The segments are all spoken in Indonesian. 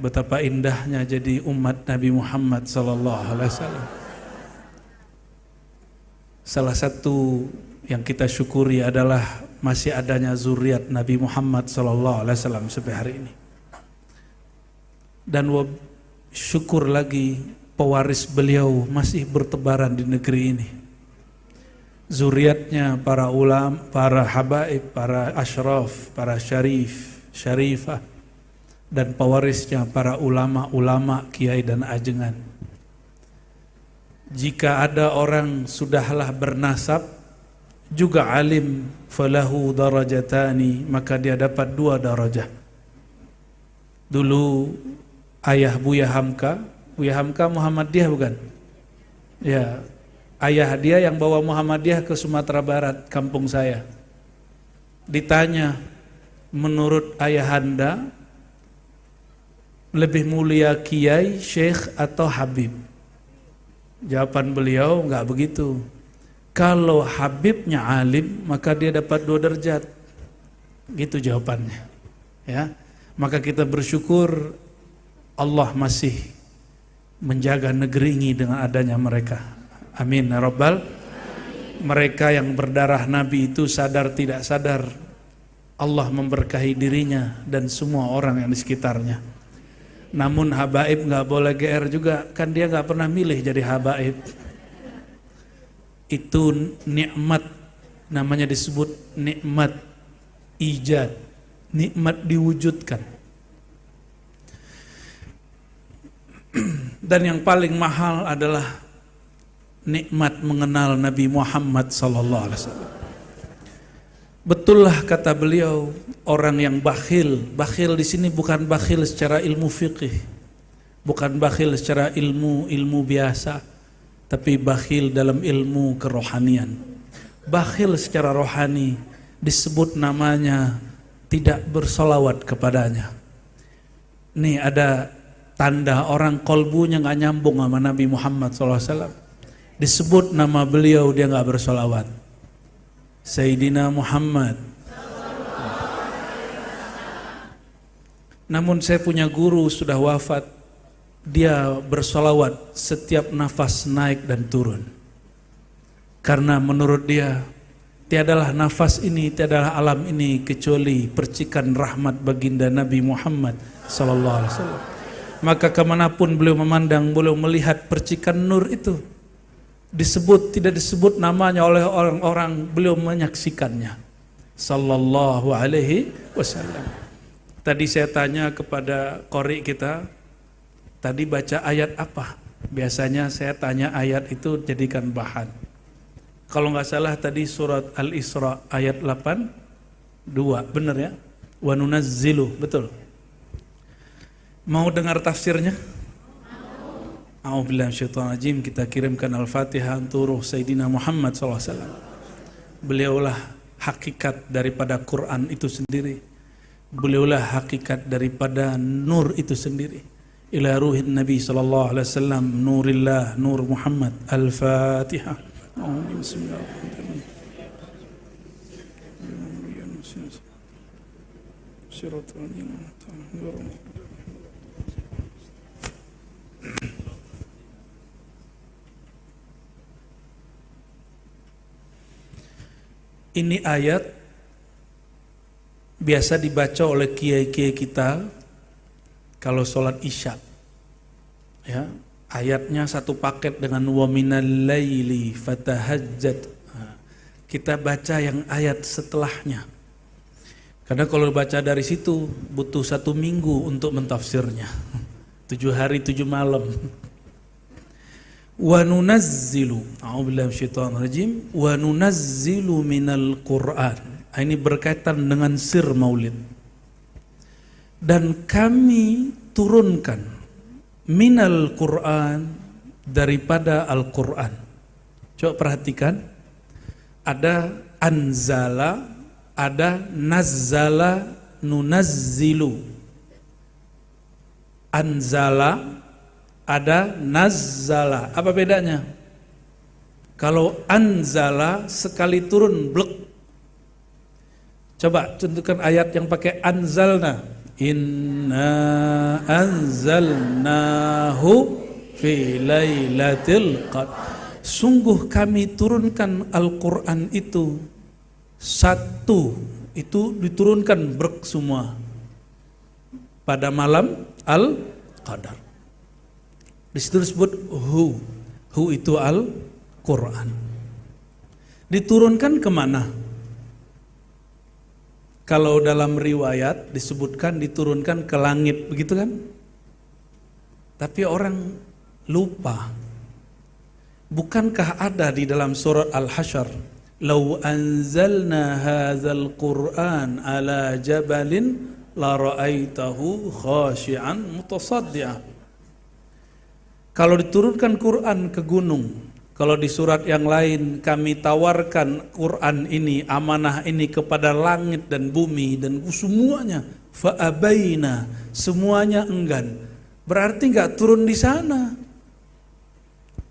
betapa indahnya jadi umat Nabi Muhammad SAW. Salah satu yang kita syukuri adalah masih adanya zuriat Nabi Muhammad SAW sampai hari ini. Dan syukur lagi pewaris beliau masih bertebaran di negeri ini. Zuriatnya para ulama, para habaib, para asyraf, para syarif, syarifah, dan pewarisnya para ulama-ulama, kiai dan ajengan. Jika ada orang sudahlah bernasab juga alim, falahu darajatani, maka dia dapat 2 darajah. Dulu ayah Buya Hamka Muhammadiyah bukan? Ya, ayah dia yang bawa Muhammadiyah ke Sumatera Barat, kampung saya. Ditanya, menurut ayahanda lebih mulia kiai, syekh atau habib? Jawaban beliau enggak begitu. Kalau habibnya alim, maka dia dapat 2 derajat. Gitu jawabannya. Ya. Maka kita bersyukur Allah masih menjaga negeri ini dengan adanya mereka. Amin ya rabbal. Mereka yang berdarah Nabi itu sadar tidak sadar Allah memberkahi dirinya dan semua orang yang di sekitarnya. Namun habaib nggak boleh GR juga, kan dia nggak pernah milih jadi habaib. Itu nikmat, namanya disebut nikmat ijad, nikmat diwujudkan. Dan yang paling mahal adalah nikmat mengenal Nabi Muhammad sallallahu alaihi wasallam. Betullah kata beliau, orang yang bakhil di sini bukan bakhil secara ilmu fiqih, bukan bakhil secara ilmu biasa, tapi bakhil dalam ilmu kerohanian. Bakhil secara rohani disebut namanya tidak bersolawat kepadanya. Nih ada tanda orang kolbunya nggak nyambung sama Nabi Muhammad SAW. Disebut nama beliau dia nggak bersolawat. Sayyidina Muhammad. Namun saya punya guru sudah wafat, dia bersolawat setiap nafas naik dan turun. Karena menurut dia, tiadalah nafas ini, tiadalah alam ini kecuali percikan rahmat baginda Nabi Muhammad sallallahu alaihi wasallam. Maka kemanapun beliau memandang, beliau melihat percikan nur itu. Tidak disebut namanya oleh orang-orang, beliau menyaksikannya sallallahu alaihi wasallam. Tadi saya tanya kepada qori kita, tadi baca ayat apa? Biasanya saya tanya ayat itu jadikan bahan. Kalau nggak salah tadi surat Al-Isra ayat 8:2, benar ya? Wa nunazzilu, betul. Mau dengar tafsirnya? A'udzubillahi minasyaitonirrajim. Kita kirimkan Al-Fatihah untuk ruh Sayyidina Muhammad SAW. Beliaulah hakikat daripada Quran itu sendiri. Beliaulah hakikat daripada nur itu sendiri. Ila ruhin Nabi sallallahu alaihi wasallam, nurillah, nur Muhammad. Al-Fatihah. Bismillahirrahmanirrahim. Ini ayat biasa dibaca oleh kiai-kiai kita kalau sholat isya. Ya, ayatnya satu paket dengan wa minal laili fatahajjat. Kita baca yang ayat setelahnya. Karena kalau baca dari situ butuh 1 minggu untuk mentafsirnya. 7 hari 7 malam. Wa nunazzilu, a'udzubillahi minasyaitonirrajim, wa nunazzilu minal Qur'an. Ini berkaitan dengan sir maulid. Dan kami turunkan minal Qur'an, daripada Al-Qur'an. Coba perhatikan, ada anzala, ada nazzala, nunazzilu. Anzala, ada nazzala. Apa bedanya? Kalau anzala sekali turun blek. Coba contohkan ayat yang pakai anzalna. Inna anzalnahu fi lailatul qadr. Sungguh kami turunkan Al-Quran itu satu, itu diturunkan semua pada malam Al-Qadar. Di situ disebut hu itu Al-Quran. Diturunkan kemana? Kalau dalam riwayat disebutkan diturunkan ke langit, begitu kan? Tapi orang lupa. Bukankah ada di dalam surat Al-Hasyr, "Lau anzalna hadzal Qur'an ala jabalin la ra'aitahu khashi'an mutasaddian." Kalau diturunkan Quran ke gunung, kalau di surat yang lain kami tawarkan Quran ini, amanah ini kepada langit dan bumi dan semuanya, fa'abaina, semuanya enggan. Berarti enggak turun di sana.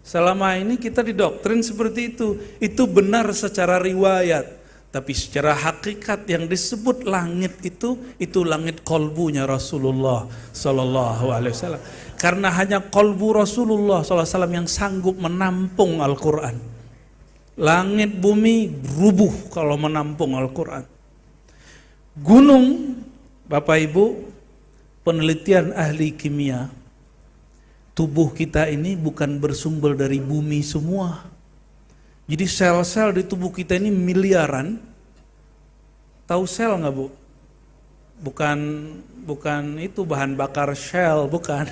Selama ini kita didoktrin seperti itu. Itu benar secara riwayat. Tapi secara hakikat yang disebut langit itu langit kolbunya Rasulullah Sallallahu Alaihi Wasallam. Karena hanya kolbu Rasulullah Sallallahu Alaihi Wasallam yang sanggup menampung Al-Quran. Langit bumi rubuh kalau menampung Al-Quran. Gunung, Bapak Ibu, penelitian ahli kimia, tubuh kita ini bukan bersumber dari bumi semua. Jadi sel-sel di tubuh kita ini miliaran. Tahu sel nggak, Bu? Bukan itu bahan bakar Shell, bukan.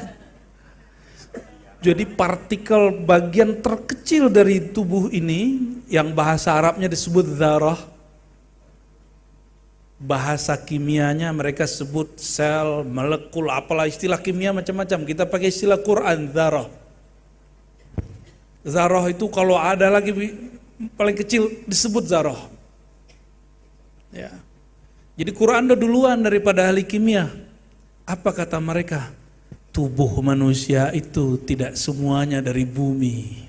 Jadi partikel bagian terkecil dari tubuh ini yang bahasa Arabnya disebut dzarah. Bahasa kimianya mereka sebut sel, molekul, apalah istilah kimia macam-macam. Kita pakai istilah Quran, dzarah. Zarah itu kalau ada lagi paling kecil disebut zarah. Ya. Jadi Quran udah duluan daripada ahli kimia. Apa kata mereka? Tubuh manusia itu tidak semuanya dari bumi.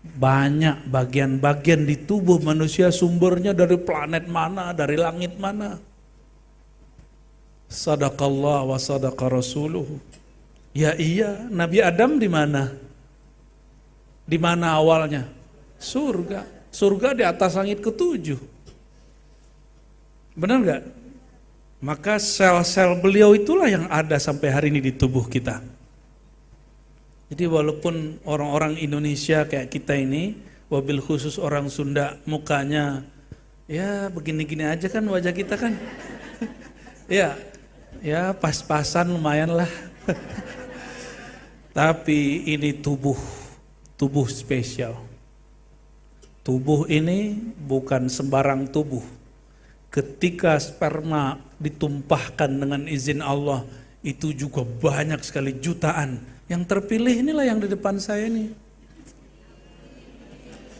Banyak bagian-bagian di tubuh manusia sumbernya dari planet mana, dari langit mana. Sadaqallah wa sadaqa rasuluhu. Ya iya, Nabi Adam di mana? Di mana awalnya? Surga. Surga di atas langit ketujuh. Benar nggak? Maka sel-sel beliau itulah yang ada sampai hari ini di tubuh kita. Jadi walaupun orang-orang Indonesia kayak kita ini, wabil khusus orang Sunda, mukanya ya begini-gini aja kan wajah kita kan. Ya pas-pasan lumayan lah. Tapi ini tubuh spesial. Tubuh ini bukan sembarang tubuh. Ketika sperma ditumpahkan dengan izin Allah, itu juga banyak sekali jutaan. Yang terpilih inilah yang di depan saya ini.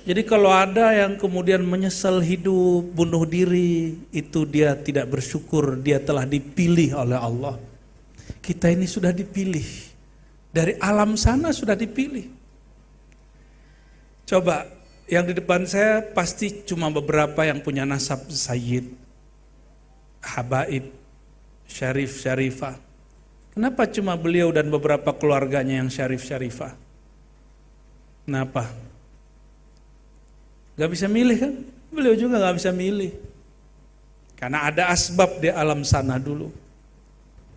Jadi kalau ada yang kemudian menyesal hidup, bunuh diri, itu dia tidak bersyukur, dia telah dipilih oleh Allah. Kita ini sudah dipilih. Dari alam sana sudah dipilih. Coba, yang di depan saya pasti cuma beberapa yang punya nasab sayyid, habaib, syarif, syarifah. Kenapa cuma beliau dan beberapa keluarganya yang syarif, syarifah? Kenapa? Gak bisa milih kan? Beliau juga gak bisa milih. Karena ada asbab di alam sana dulu.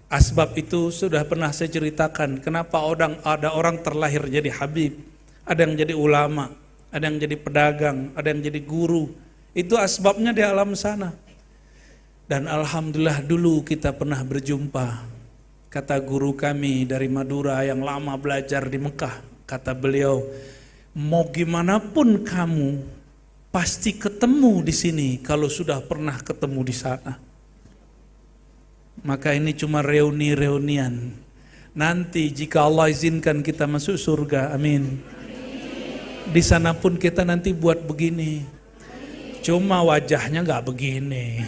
Asbab itu sudah pernah saya ceritakan. Kenapa ada orang terlahir jadi habib, ada yang jadi ulama, ada yang jadi pedagang, ada yang jadi guru. Itu asbabnya di alam sana. Dan alhamdulillah dulu kita pernah berjumpa. Kata guru kami dari Madura yang lama belajar di Mekah, kata beliau, mau gimana pun kamu pasti ketemu di sini kalau sudah pernah ketemu di sana. Maka ini cuma reuni-reunian. Nanti jika Allah izinkan kita masuk surga, amin. Di sana pun kita nanti buat begini. Cuma wajahnya nggak begini.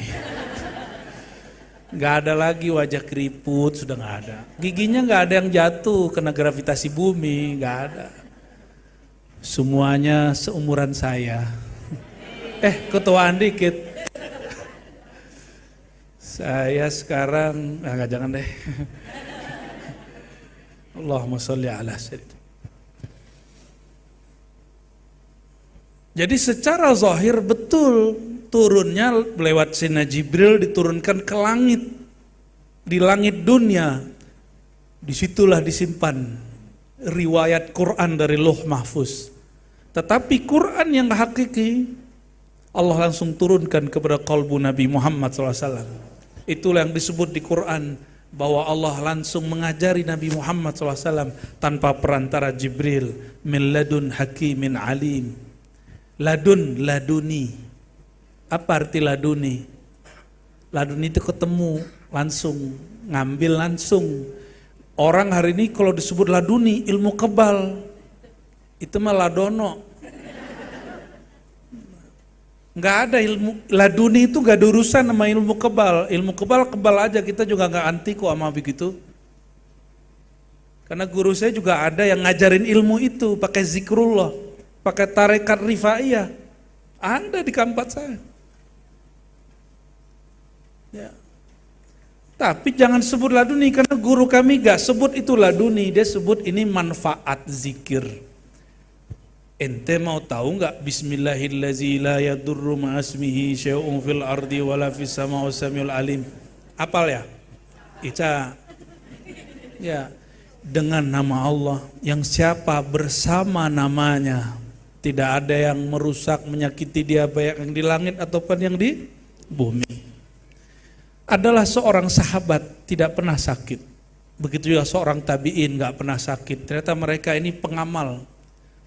Nggak ada lagi wajah keriput, sudah nggak ada. Giginya nggak ada yang jatuh kena gravitasi bumi, nggak ada. Semuanya seumuran saya. Ketuaan dikit. Saya sekarang, jangan deh. Allahumma sholli ala sayyidina. Jadi secara zahir betul turunnya lewat Sayyidina Jibril diturunkan ke langit, di langit dunia. Disitulah disimpan riwayat Quran dari Lauh Mahfuz. Tetapi Quran yang hakiki Allah langsung turunkan kepada qalbu Nabi Muhammad SAW. Itulah yang disebut di Quran bahwa Allah langsung mengajari Nabi Muhammad SAW tanpa perantara Jibril. Min ladun hakimin alim. Ladun, laduni. Apa arti laduni? Laduni itu ketemu langsung, ngambil langsung. Orang hari ini kalau disebut laduni, ilmu kebal. Itu mah ladono. Nggak ada ilmu laduni itu nggak ada urusan sama ilmu kebal. Ilmu kebal aja, kita juga nggak anti kok sama begitu. Karena guru saya juga ada yang ngajarin ilmu itu pakai zikrullah, pakai tarekat rifaiyah. Ada di kampus saya. Ya. Tapi jangan sebut laduni karena guru kami nggak sebut itu laduni, dia sebut ini manfaat zikir. Ente mau tahu nggak Bismillahirrahmanirrahim la yadurru ma'asmihi syai'un fil ardi wala fis sama'i samiul alim. Apal ya? Ica. Ya, dengan nama Allah yang siapa bersama namanya tidak ada yang merusak menyakiti dia baik yang di langit ataupun yang di bumi. Adalah seorang sahabat tidak pernah sakit. Begitu juga seorang tabi'in nggak pernah sakit. Ternyata mereka ini pengamal.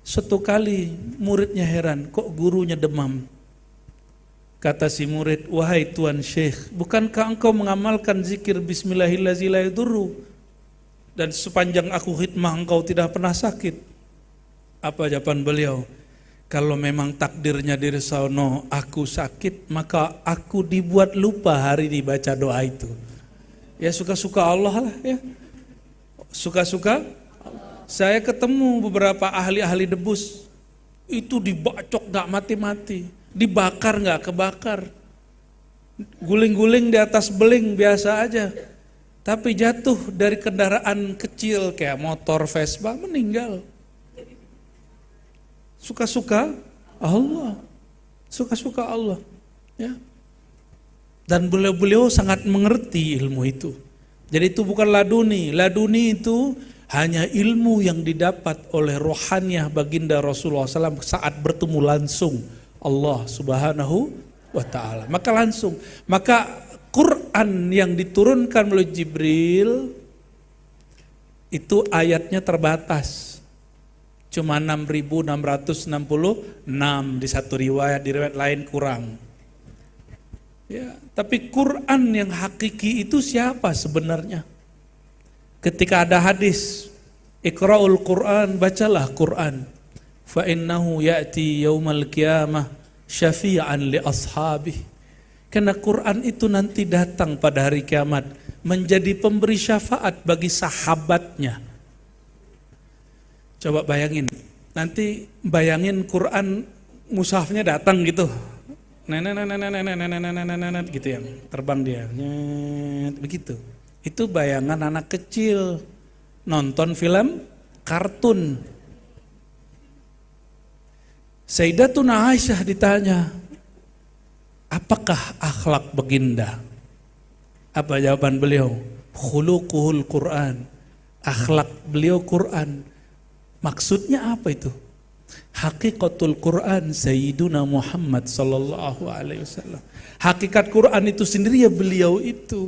Satu kali muridnya heran, kok gurunya demam? Kata si murid, wahai Tuan Syekh, bukankah engkau mengamalkan zikir Bismillahirrahmanirrahim dan sepanjang aku khidmah engkau tidak pernah sakit? Apa jawaban beliau? Kalau memang takdirnya diri sono aku sakit, maka aku dibuat lupa hari ini baca doa itu. Ya suka-suka Allah lah ya. Suka-suka. Saya ketemu beberapa ahli-ahli debus, itu dibacok gak mati-mati, dibakar gak kebakar, guling-guling di atas beling biasa aja, tapi jatuh dari kendaraan kecil kayak motor Vespa meninggal. Suka-suka Allah, suka-suka Allah, ya. Dan beliau sangat mengerti ilmu itu. Jadi itu bukan laduni, laduni itu hanya ilmu yang didapat oleh rohaniah baginda Rasulullah SAW saat bertemu langsung Allah Subhanahu wa Ta'ala. Maka Quran yang diturunkan oleh Jibril itu ayatnya terbatas. Cuma 6.666 di satu riwayat, di riwayat lain kurang. Ya, tapi Quran yang hakiki itu siapa sebenarnya? Ketika ada hadis, Iqra'ul Quran, bacalah Quran. Fa innahu ya'ti yaumal qiyamah syafi'an li ashabih. Karena Quran itu nanti datang pada hari kiamat menjadi pemberi syafaat bagi sahabatnya. Coba bayangin, nanti bayangin Quran mushafnya datang gitu. Gitu yang terbang dia. Begitu. Itu bayangan anak kecil nonton film kartun. Sayyidatuna Aisyah ditanya, apakah akhlak baginda? Apa jawaban beliau? Khuluquhul Quran. Akhlak beliau Quran. Maksudnya apa itu? Hakikatul Quran Sayyiduna Muhammad sallallahu alaihi wasallam. Hakikat Quran itu sendiri ya beliau itu.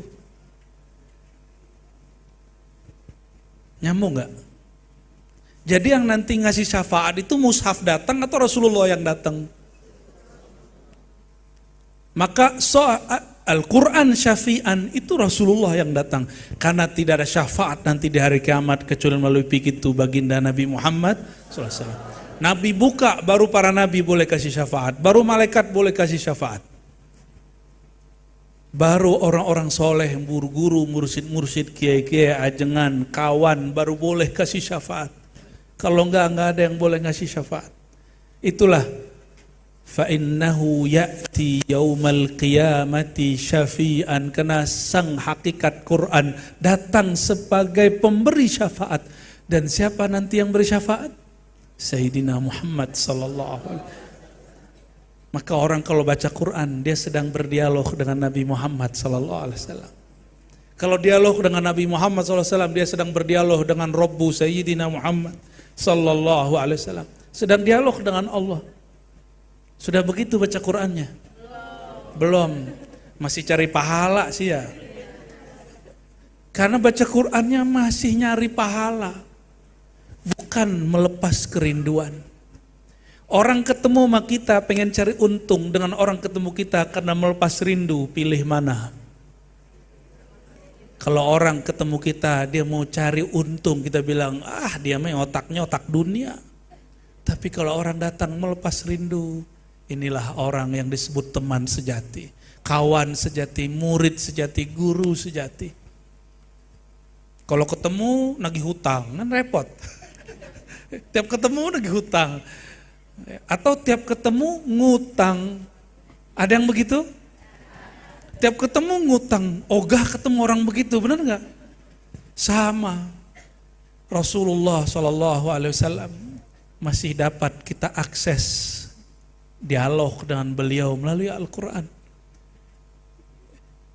Nyambung gak? Jadi yang nanti ngasih syafaat itu mushaf datang atau Rasulullah yang datang? Maka Al-Quran syafi'an itu Rasulullah yang datang. Karena tidak ada syafaat nanti di hari kiamat kecuali melalui pintu baginda Nabi Muhammad SAW. Nabi buka baru para nabi boleh kasih syafaat, baru malaikat boleh kasih syafaat. Baru orang-orang soleh, guru-guru, mursyid-mursyid, kiai-kiai, ajengan, kawan, baru boleh kasih syafaat. Kalau enggak ada yang boleh ngasih syafaat. Itulah fa innahu ya'ti yaumal qiyamati syafi'an, karena sang hakikat Quran datang sebagai pemberi syafaat. Dan siapa nanti yang beri syafaat? Sayyidina Muhammad sallallahu alaihi wasallam. Maka orang kalau baca Quran, dia sedang berdialog dengan Nabi Muhammad sallallahu alaihi wasallam. Kalau dialog dengan Nabi Muhammad sallallahu alaihi wasallam, dia sedang berdialog dengan Rabbu Sayyidina Muhammad sallallahu alaihi wasallam. Sedang dialog dengan Allah. Sudah begitu baca Qurannya? Belum. Masih cari pahala sih ya. Karena baca Qurannya masih nyari pahala, bukan melepas kerinduan. Orang ketemu sama kita pengen cari untung, dengan orang ketemu kita karena melepas rindu, pilih mana? Kalau orang ketemu kita dia mau cari untung, kita bilang dia mah otaknya otak dunia. Tapi kalau orang datang melepas rindu, inilah orang yang disebut teman sejati, kawan sejati, murid sejati, guru sejati. Kalau ketemu nagih hutang kan repot. Tiap ketemu nagih hutang. Atau tiap ketemu ngutang. Ada yang begitu? Tiap ketemu ngutang, ogah ketemu orang begitu, benar nggak? Sama. Rasulullah SAW masih dapat kita akses dialog dengan beliau melalui Al-Quran.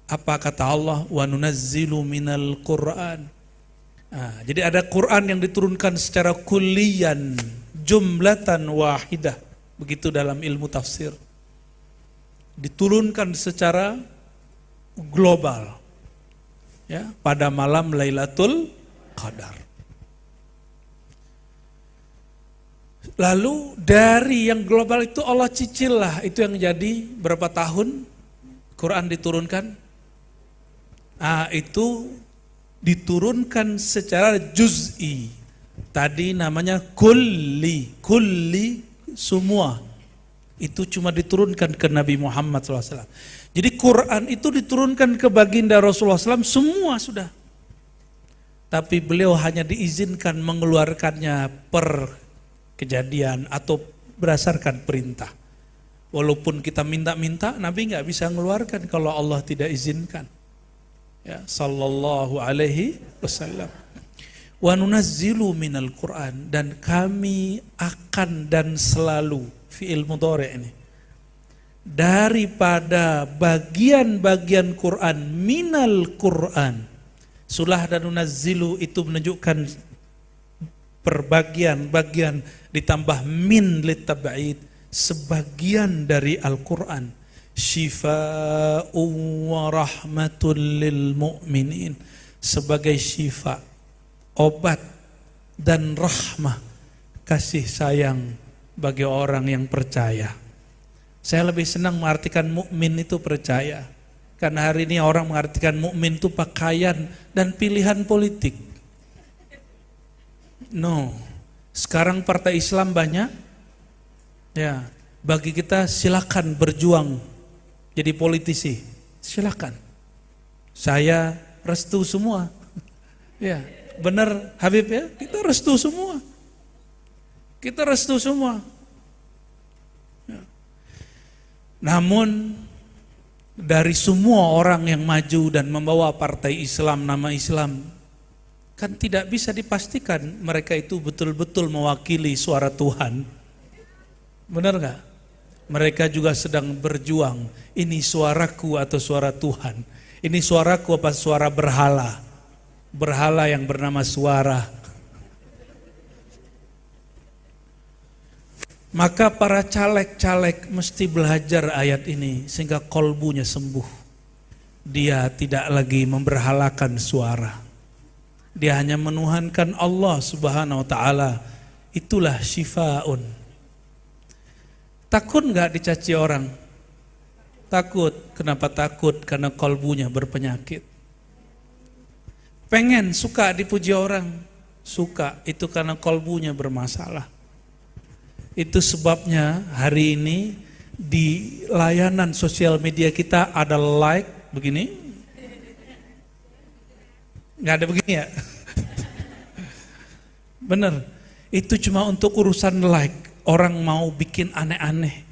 Apa kata Allah? Wa nunazzilu minal Quran. Jadi ada Quran yang diturunkan secara kulliyan, jumlatan wahidah. Begitu dalam ilmu tafsir. Diturunkan secara global, ya, pada malam Lailatul Qadar. Lalu dari yang global itu Allah cicil lah, itu yang jadi berapa tahun Quran diturunkan? Itu diturunkan secara juz'i. Tadi namanya kulli semua. Itu cuma diturunkan ke Nabi Muhammad SAW. Jadi Quran itu diturunkan ke baginda Rasulullah SAW semua sudah. Tapi beliau hanya diizinkan mengeluarkannya per kejadian atau berdasarkan perintah. Walaupun kita minta-minta, Nabi nggak bisa mengeluarkan kalau Allah tidak izinkan. Ya, sallallahu alaihi wasallam. Wa nunazzilu minal Quran, dan kami akan dan selalu fi'il mudhari' ini, daripada bagian-bagian Quran, minal Quran. Sulah dan nunazzilu itu menunjukkan perbagian-bagian ditambah min litab'id, sebagian dari Al-Quran. Syifa'un wa rahmatul lil mu'minin, sebagai syifa, obat dan rahmah, kasih sayang bagi orang yang percaya. Saya lebih senang mengartikan mukmin itu percaya, karena hari ini orang mengartikan mukmin itu pakaian dan pilihan politik. No, sekarang partai Islam banyak. Ya, bagi kita silakan berjuang jadi politisi, silakan. Saya restu semua. Ya, benar Habib ya, kita restu semua. Kita restu semua. Ya. Namun dari semua orang yang maju dan membawa partai Islam, nama Islam, kan tidak bisa dipastikan mereka itu betul-betul mewakili suara Tuhan. Benar nggak? Mereka juga sedang berjuang. Ini suaraku atau suara Tuhan? Ini suaraku apa suara berhala? Berhala yang bernama suara. Maka para caleg-caleg mesti belajar ayat ini sehingga kolbunya sembuh. Dia tidak lagi memberhalakan suara. Dia hanya menuhankan Allah Subhanahu wa taala. Itulah syifaun. Takut enggak dicaci orang? Takut. Kenapa takut? Karena kolbunya berpenyakit. Pengen, suka dipuji orang? Suka. Itu karena kolbunya bermasalah. Itu sebabnya hari ini di layanan sosial media kita ada like begini. Nggak ada begini ya? Bener, itu cuma untuk urusan like. Orang mau bikin aneh-aneh.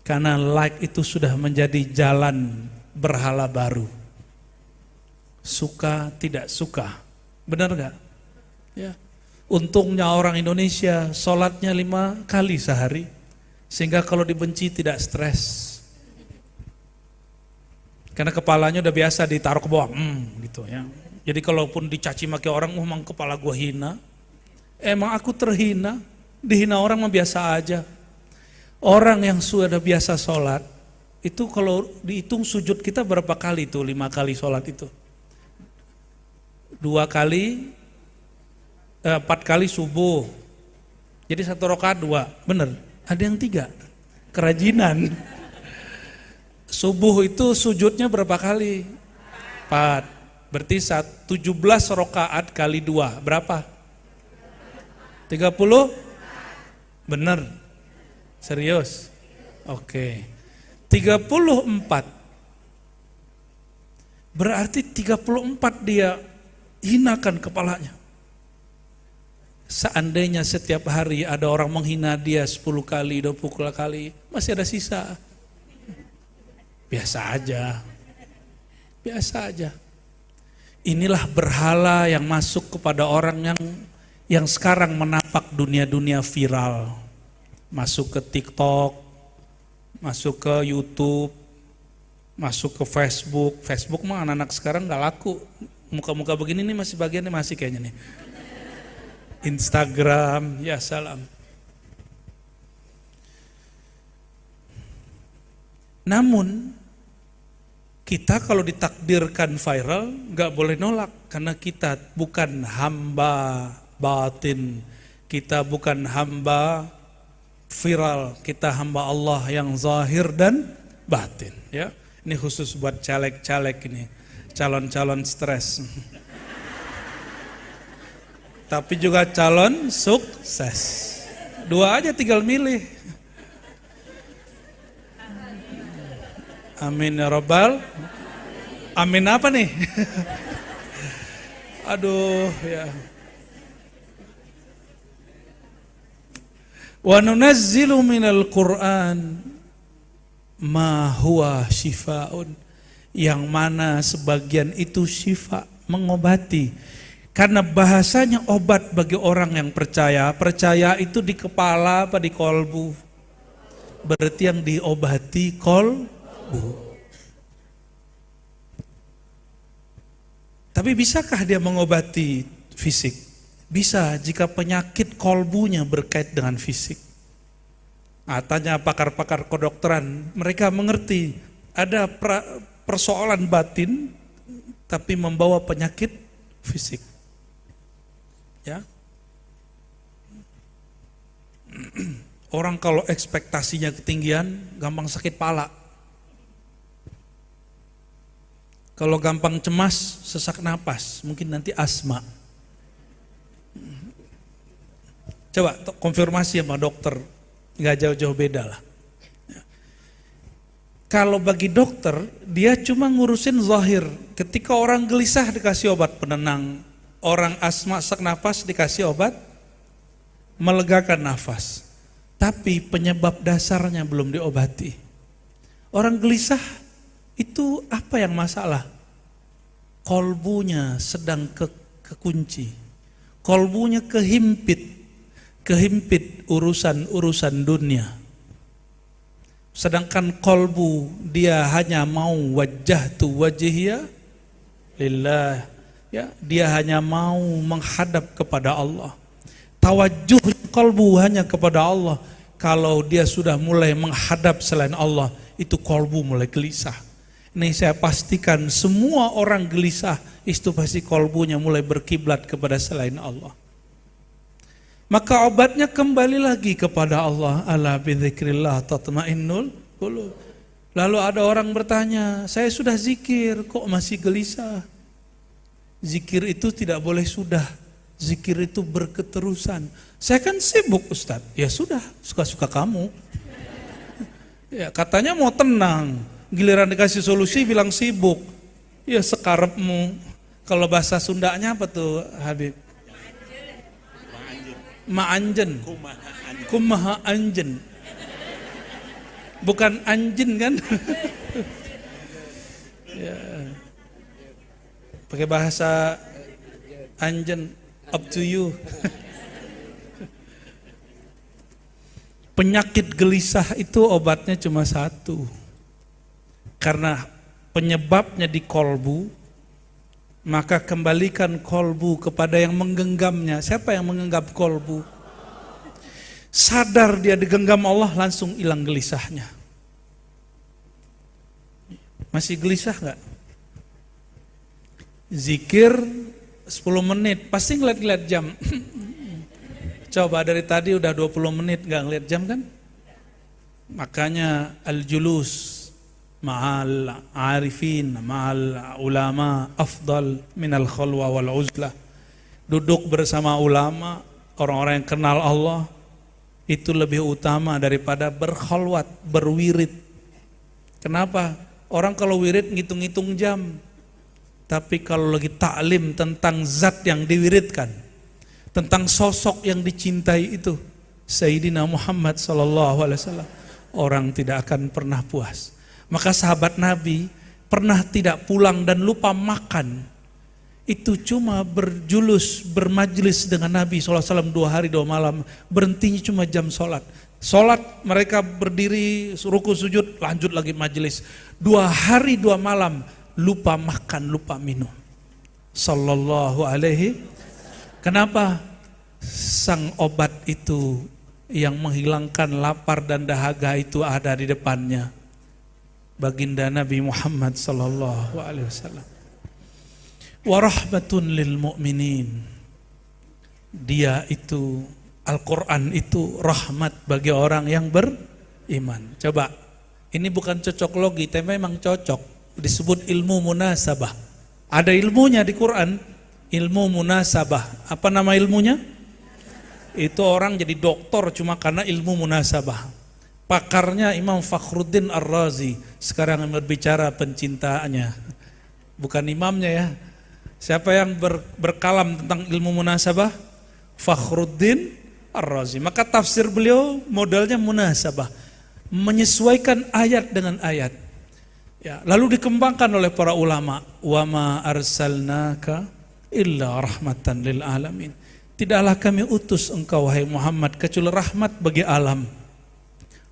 Karena like itu sudah menjadi jalan berhala baru. Suka tidak suka. Benar gak? Ya. Untungnya orang Indonesia sholatnya 5 kali sehari. Sehingga kalau dibenci tidak stres. Karena kepalanya udah biasa ditaruh ke bawah, gitu ya. Jadi kalaupun dicaci maki orang, emang kepala gua hina. Emang aku terhina, dihina orang mah biasa aja. Orang yang sudah biasa sholat, itu kalau dihitung sujud kita berapa kali tuh, 5 kali sholat itu? 2 kali, 4 kali subuh. Jadi 1 rakaat 2, bener. Ada yang 3, kerajinan. Subuh itu sujudnya berapa kali? 4. Berarti 17 rakaat kali 2, berapa? 30? Bener? Serius? Oke. 34. Berarti 34 dia hinakan kepalanya. Seandainya setiap hari ada orang menghina dia 10 kali, 20 kali, masih ada sisa. Biasa aja. Biasa aja. Inilah berhala yang masuk kepada orang yang sekarang menapak dunia-dunia viral. Masuk ke TikTok, masuk ke YouTube, masuk ke Facebook. Facebook mah anak-anak sekarang gak laku. Muka-muka begini nih masih bagiannya masih kayaknya nih. Instagram, ya salam. Namun kita kalau ditakdirkan viral gak boleh nolak. Karena kita bukan hamba batin. Kita bukan hamba viral. Kita hamba Allah yang zahir dan batin. Ya, ini khusus buat caleg-caleg ini. Calon-calon stres. Tapi juga calon sukses. 2 aja tinggal milih. Amin ya Rabbal. Amin apa nih? Aduh ya. Wa nunazzilu minal Qur'an ma huwa shifaun, yang mana sebagian itu syifa, mengobati. Karena bahasanya obat bagi orang yang percaya. Percaya itu di kepala apa di kolbu? Berarti yang diobati kolbu. Tapi bisakah dia mengobati fisik? Bisa jika penyakit kolbunya berkait dengan fisik. Nah, tanya pakar-pakar kedokteran, mereka mengerti ada persoalan batin tapi membawa penyakit fisik. Ya. Orang kalau ekspektasinya ketinggian gampang sakit pala. Kalau gampang cemas, sesak napas, mungkin nanti asma. Coba konfirmasi sama dokter, nggak jauh-jauh beda lah. Kalau bagi dokter, dia cuma ngurusin zahir. Ketika orang gelisah dikasih obat penenang, orang asma sesak napas dikasih obat melegakan nafas. Tapi penyebab dasarnya belum diobati. Orang gelisah itu apa yang masalah? Kolbunya sedang kekunci. Kolbunya kehimpit urusan dunia. Sedangkan kolbu dia hanya mau wajjahtu wajhiya lillah. Ya, dia hanya mau menghadap kepada Allah. Tawajuh kolbu hanya kepada Allah. Kalau dia sudah mulai menghadap selain Allah, itu kolbu mulai gelisah. Ini saya pastikan semua orang gelisah, itu pasti kolbunya mulai berkiblat kepada selain Allah. Maka obatnya kembali lagi kepada Allah. Ala bidzikrillah tatmainnul qulub. Lalu ada orang bertanya, saya sudah zikir kok masih gelisah? Zikir itu tidak boleh sudah. Zikir itu berketerusan. Saya kan sibuk Ustadz. Ya sudah, suka-suka kamu. Ya katanya mau tenang, giliran dikasih solusi bilang sibuk. Ya sekarepmu. Kalau bahasa Sundanya apa tuh Habib? Ma'anjen. Kumaha anjen. Bukan anjing kan? Ya. Pakai bahasa anjen, up to you. Penyakit gelisah itu obatnya cuma satu. Karena penyebabnya di kolbu, maka kembalikan kolbu kepada yang menggenggamnya. Siapa yang menggenggam kolbu? Sadar dia digenggam Allah, langsung hilang gelisahnya. Masih gelisah gak? Zikir 10 menit, pasti ngeliat-ngeliat jam. Coba dari tadi udah 20 menit gak ngeliat jam kan? Makanya al-julus ma'al arifin, ma'al ulama afdal minal khalwa wal uzlah. Duduk bersama ulama, orang-orang yang kenal Allah, itu lebih utama daripada berkhalwat, berwirid. Kenapa? Orang kalau wirid ngitung-ngitung jam. Tapi kalau lagi taklim tentang zat yang diwiridkan, tentang sosok yang dicintai itu, Sayyidina Muhammad SAW, orang tidak akan pernah puas. Maka sahabat Nabi pernah tidak pulang dan lupa makan. Itu cuma berjulus, bermajlis dengan Nabi SAW 2 hari 2 malam. Berhentinya cuma jam sholat. Sholat mereka berdiri, ruku sujud, lanjut lagi majlis. 2 hari 2 malam, lupa makan, lupa minum. Sallallahu alaihi. Kenapa? Sang obat itu yang menghilangkan lapar dan dahaga itu ada di depannya. Baginda Nabi Muhammad sallallahu alaihi wasallam. Wa rahmatun lil mu'minin. Dia itu, Al-Quran itu rahmat bagi orang yang beriman. Coba, ini bukan cocok logi, tapi memang cocok. Disebut ilmu munasabah. Ada ilmunya di Quran, ilmu munasabah. Apa nama ilmunya? Itu orang jadi doktor cuma karena ilmu munasabah. Pakarnya Imam Fakhruddin Ar-Razi. Sekarang berbicara pencintaannya, bukan imamnya ya. Siapa yang berkalam tentang ilmu munasabah? Fakhruddin Ar-Razi. Maka tafsir beliau modalnya munasabah, menyesuaikan ayat dengan ayat. Ya, lalu dikembangkan oleh para ulama, wa ma arsalnaka illa rahmatan lil alamin. Tidaklah kami utus engkau wahai Muhammad kecuali rahmat bagi alam.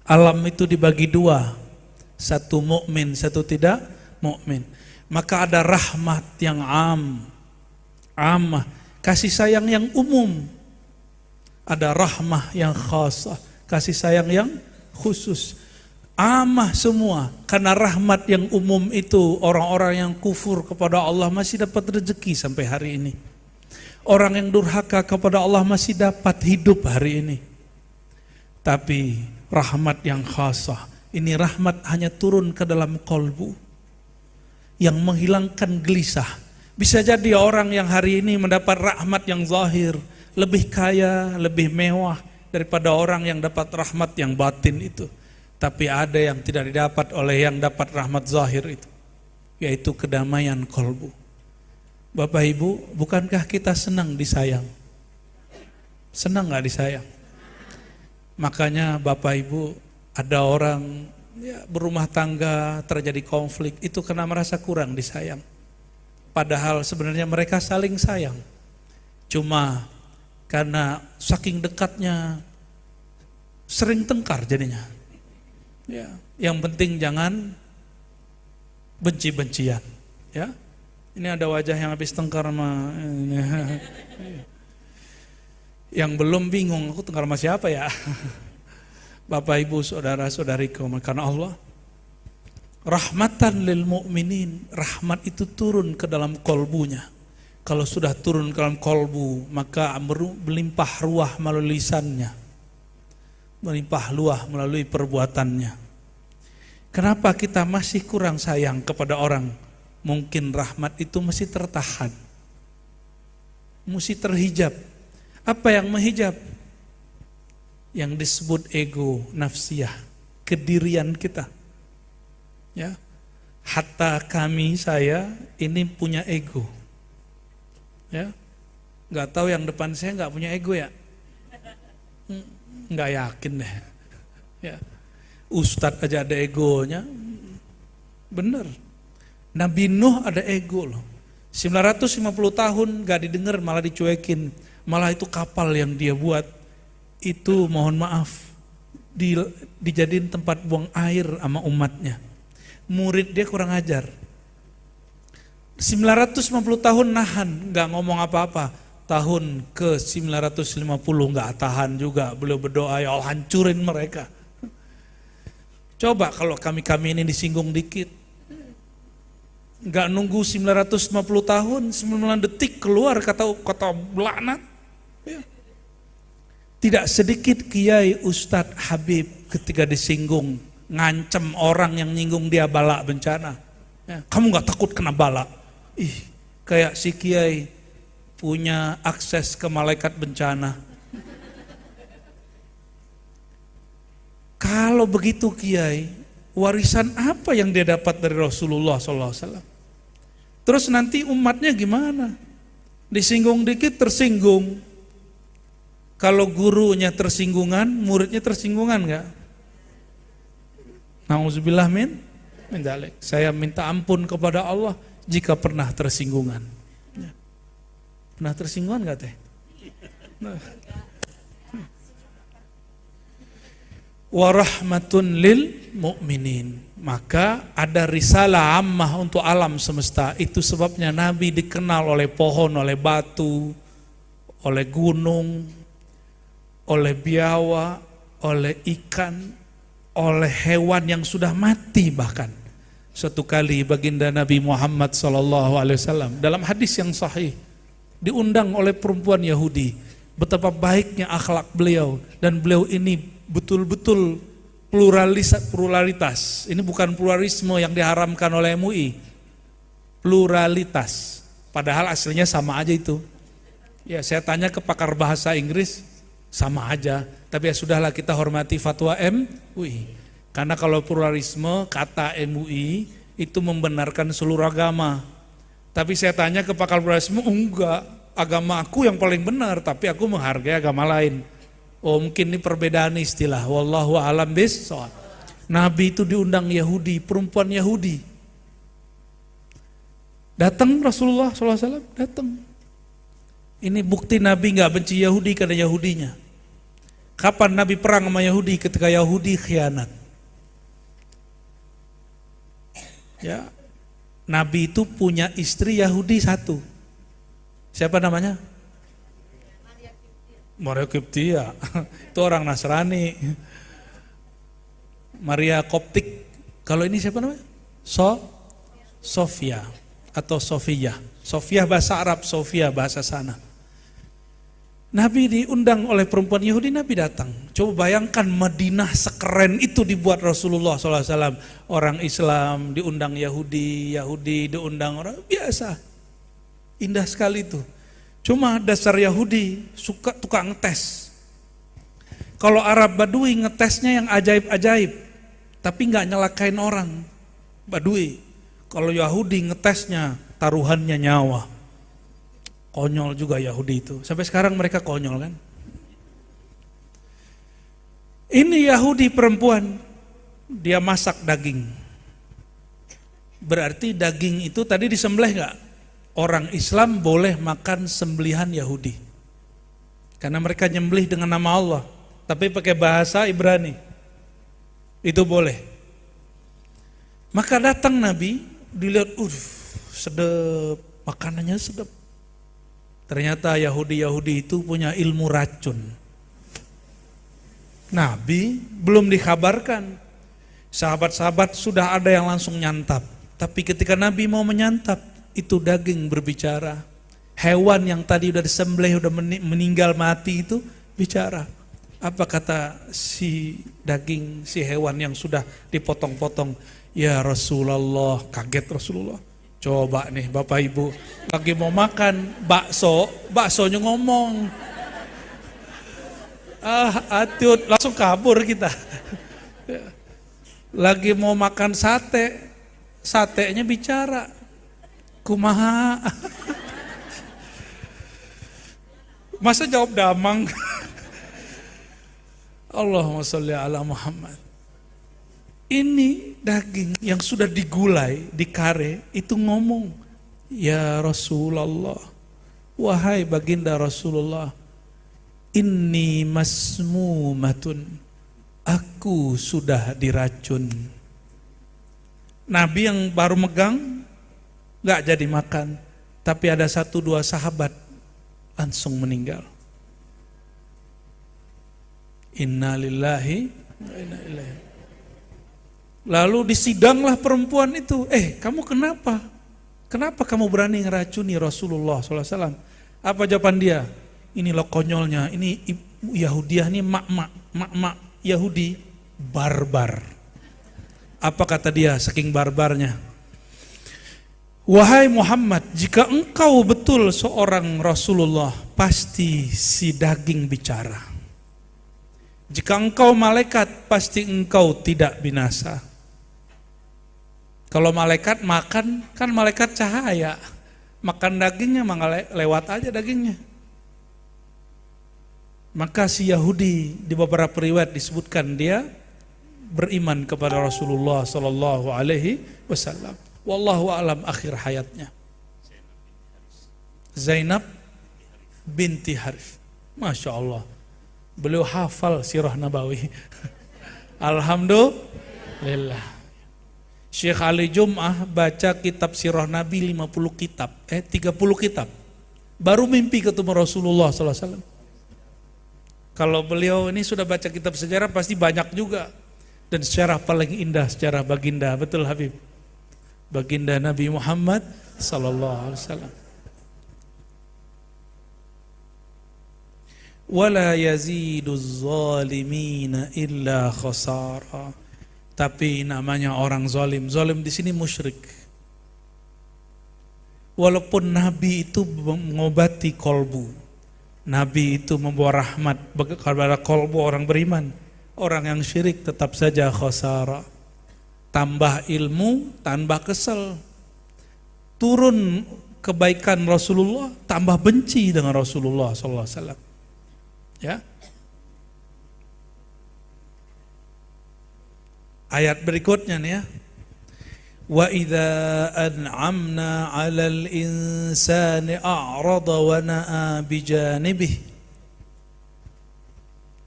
Alam itu dibagi 2, satu mukmin, satu tidak mukmin. Maka ada rahmat yang amah, kasih sayang yang umum. Ada rahmah yang khasah, kasih sayang yang khusus. Amah semua, karena rahmat yang umum itu orang-orang yang kufur kepada Allah masih dapat rezeki sampai hari ini. Orang yang durhaka kepada Allah masih dapat hidup hari ini. Tapi rahmat yang khasah, ini rahmat hanya turun ke dalam kolbu, yang menghilangkan gelisah. Bisa jadi orang yang hari ini mendapat rahmat yang zahir, lebih kaya, lebih mewah daripada orang yang dapat rahmat yang batin itu. Tapi ada yang tidak didapat oleh yang dapat rahmat zahir itu, yaitu kedamaian kolbu. Bapak Ibu, bukankah kita senang disayang? Senang gak disayang? Makanya Bapak Ibu, ada orang ya, berumah tangga terjadi konflik, itu karena merasa kurang disayang. Padahal sebenarnya mereka saling sayang. Cuma karena saking dekatnya sering tengkar jadinya. Ya, yang penting jangan benci-bencian. Ya, ini ada wajah yang habis tengkar sama yang belum bingung, aku tengkar sama siapa ya? Bapak Ibu, saudara-saudariku, karena Allah rahmatan lil mu'minin, rahmat itu turun ke dalam kolbunya. Kalau sudah turun ke dalam kolbu, maka melimpah ruah melalui lisannya, melimpah ruah melalui perbuatannya. Kenapa kita masih kurang sayang kepada orang? Mungkin rahmat itu masih tertahan, masih terhijab. Apa yang menghijab? Yang disebut ego nafsiyah, kedirian kita. Ya, hatta kami, saya ini punya ego. Ya, nggak tahu yang depan saya nggak punya ego ya? Nggak yakin deh. Ya, Ustadz aja ada egonya. Bener. Nabi Nuh ada ego loh. 950 tahun gak didengar, malah dicuekin. Malah itu kapal yang dia buat, itu mohon maaf, dijadiin tempat buang air sama umatnya. Murid dia kurang ajar. 950 tahun nahan, gak ngomong apa-apa. Tahun ke 950 gak tahan juga, beliau berdoa, ya Allah hancurin mereka. Coba kalau kami-kami ini disinggung dikit, gak nunggu 950 tahun, 9 detik keluar kata laknat. Ya. Tidak sedikit kiai, ustadz, habib ketika disinggung, ngancem orang yang nyinggung dia bala bencana. Ya. Kamu gak takut kena bala? Ih, kayak si kiai punya akses ke malaikat bencana. Kalau begitu kiai, warisan apa yang dia dapat dari Rasulullah SAW? Terus nanti umatnya gimana? Disinggung dikit tersinggung. Kalau gurunya tersinggungan, muridnya tersinggungan enggak? Nauzubillah min dzalik. Saya minta ampun kepada Allah jika pernah tersinggungan. Pernah tersinggungan enggak teh? Warahmatun lil mu'minin. Maka ada risalah ammah untuk alam semesta. Itu sebabnya Nabi dikenal oleh pohon, oleh batu, oleh gunung, oleh biawa, oleh ikan, oleh hewan yang sudah mati bahkan. Suatu kali baginda Nabi Muhammad SAW dalam hadis yang sahih diundang oleh perempuan Yahudi. Betapa baiknya akhlak beliau, dan beliau ini betul-betul pluralitas. Ini bukan pluralisme yang diharamkan oleh MUI. Pluralitas. Padahal aslinya sama aja itu. Ya, saya tanya ke pakar bahasa Inggris, sama aja. Tapi ya sudahlah, kita hormati fatwa MUI. Karena kalau pluralisme, kata MUI itu membenarkan seluruh agama. Tapi saya tanya ke pakar pluralisme, enggak. Agama aku yang paling benar, tapi aku menghargai agama lain. Oh, mungkin ini perbedaan istilah. Wallahu a'lam bishawab. Nabi itu diundang Yahudi, perempuan Yahudi. Datang Rasulullah SAW, datang. Ini bukti Nabi nggak benci Yahudi karena Yahudinya. Kapan Nabi perang sama Yahudi? Ketika Yahudi khianat. Ya, Nabi itu punya istri Yahudi satu. Siapa namanya? Maria Kiptia. Itu orang Nasrani. Maria Koptik. Kalau ini siapa namanya? Sofia atau Sofia. Sofia bahasa Arab, Sofia bahasa sana. Nabi diundang oleh perempuan Yahudi, Nabi datang. Coba bayangkan Madinah sekeren itu dibuat Rasulullah SAW. Orang Islam diundang Yahudi, Yahudi diundang orang biasa. Indah sekali itu. Cuma dasar Yahudi suka tukang ngetes. Kalau Arab Badui ngetesnya yang ajaib-ajaib, tapi nggak nyelakain orang. Badui. Kalau Yahudi ngetesnya taruhannya nyawa. Konyol juga Yahudi itu. Sampai sekarang mereka konyol kan. Ini Yahudi perempuan, dia masak daging. Berarti daging itu tadi disembelih nggak? Orang Islam boleh makan sembelihan Yahudi. Karena mereka nyembelih dengan nama Allah. Tapi pakai bahasa Ibrani. Itu boleh. Maka datang Nabi, dilihat, sedap, makanannya sedap. Ternyata Yahudi-Yahudi itu punya ilmu racun. Nabi belum dikabarkan. Sahabat-sahabat sudah ada yang langsung nyantap. Tapi ketika Nabi mau menyantap, itu daging berbicara. Hewan yang tadi udah disembelih, udah meninggal mati itu bicara. Apa kata si daging, si hewan yang sudah dipotong-potong? Ya Rasulullah, kaget Rasulullah. Coba nih Bapak Ibu, lagi mau makan bakso, baksonya ngomong. Atiut, langsung kabur kita. Lagi mau makan sate, satenya bicara. Kumaha? Masa jawab damang? Allahumma sholli ala Muhammad. Ini daging yang sudah digulai, dikare, itu ngomong, ya Rasulullah, wahai baginda Rasulullah, inni masmumatun, aku sudah diracun. Nabi yang baru megang gak jadi makan, tapi ada 1-2 sahabat langsung meninggal. Inna lillahi wa inna ilaihi. Lalu disidanglah perempuan itu, kamu kenapa? Kenapa kamu berani ngeracuni Rasulullah SAW? Apa jawaban dia? Ini loh konyolnya, ini Yahudiah, ini mak Yahudi, barbar. Apa kata dia saking barbarnya? Wahai Muhammad, jika engkau betul seorang Rasulullah, pasti si daging bicara. Jika engkau malaikat, pasti engkau tidak binasa. Kalau malaikat makan, kan malaikat cahaya. Makan dagingnya, lewat aja dagingnya. Maka si Yahudi di beberapa riwayat disebutkan dia beriman kepada Rasulullah sallallahu alaihi wasallam. Wallahu a'lam akhir hayatnya. Zainab binti Harith. Masya Allah. Beliau hafal sirah Nabawi. Alhamdulillah. Syekh Ali Jum'ah baca kitab sirah Nabi 30 kitab. Baru mimpi ketemu Rasulullah SAW. Kalau beliau ini sudah baca kitab sejarah pasti banyak juga. Dan sejarah paling indah sejarah baginda, betul Habib? Baginda Nabi Muhammad sallallahu alaihi wasallam. Wala yaziduz zalimina illa khasara. Tapi namanya orang zalim. Zalim di sini musyrik. Walaupun Nabi itu mengobati kolbu, Nabi itu membawa rahmat kepada kolbu orang beriman, orang yang syirik tetap saja khasara. Tambah ilmu, tambah kesel. Turun kebaikan Rasulullah, tambah benci dengan Rasulullah SAW. Ya. Ayat berikutnya nih ya. Wa idza an'amna 'alal insani a'rada wa na'a bijanibihi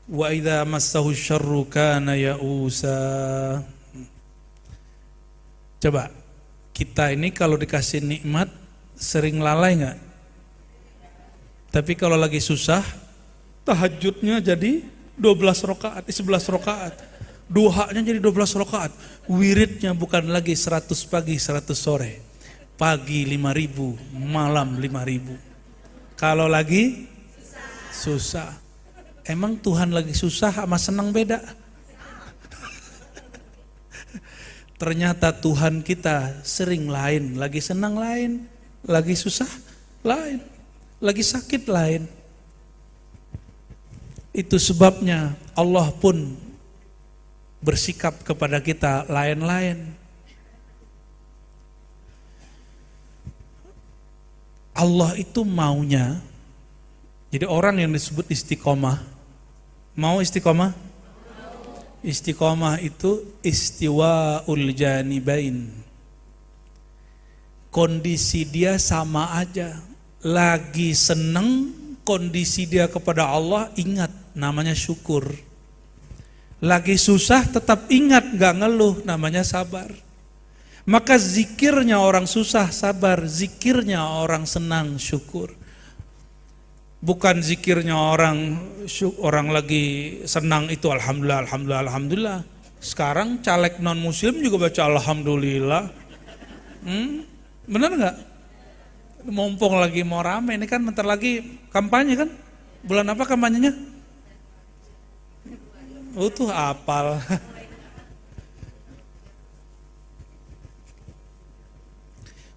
wa idza massahu syarru kana ya'usa. Coba, kita ini kalau dikasih nikmat sering lalai enggak? Tapi kalau lagi susah, tahajudnya jadi 12 rakaat, 11 rakaat. Duhanya jadi 12 rakaat. Wiridnya bukan lagi 100 pagi, 100 sore. Pagi 5.000, malam 5.000. Kalau lagi susah. Emang Tuhan lagi susah sama senang beda? Ternyata Tuhan kita sering lain, lagi senang lain, lagi susah lain, lagi sakit lain. Itu sebabnya Allah pun bersikap kepada kita lain-lain. Allah itu maunya, jadi orang yang disebut istiqomah, mau istiqomah? Istiqomah itu istiwaul janibain. Kondisi dia sama aja. Lagi seneng, kondisi dia kepada Allah ingat, namanya syukur. Lagi susah tetap ingat, gak ngeluh, namanya sabar. Maka zikirnya orang susah sabar, zikirnya orang senang syukur. Bukan zikirnya orang lagi senang itu alhamdulillah, alhamdulillah, alhamdulillah. Sekarang caleg non muslim juga baca alhamdulillah. Bener nggak? Mumpung lagi mau rame, ini kan bentar lagi kampanye kan? Bulan apa kampanyenya? Tuh apal.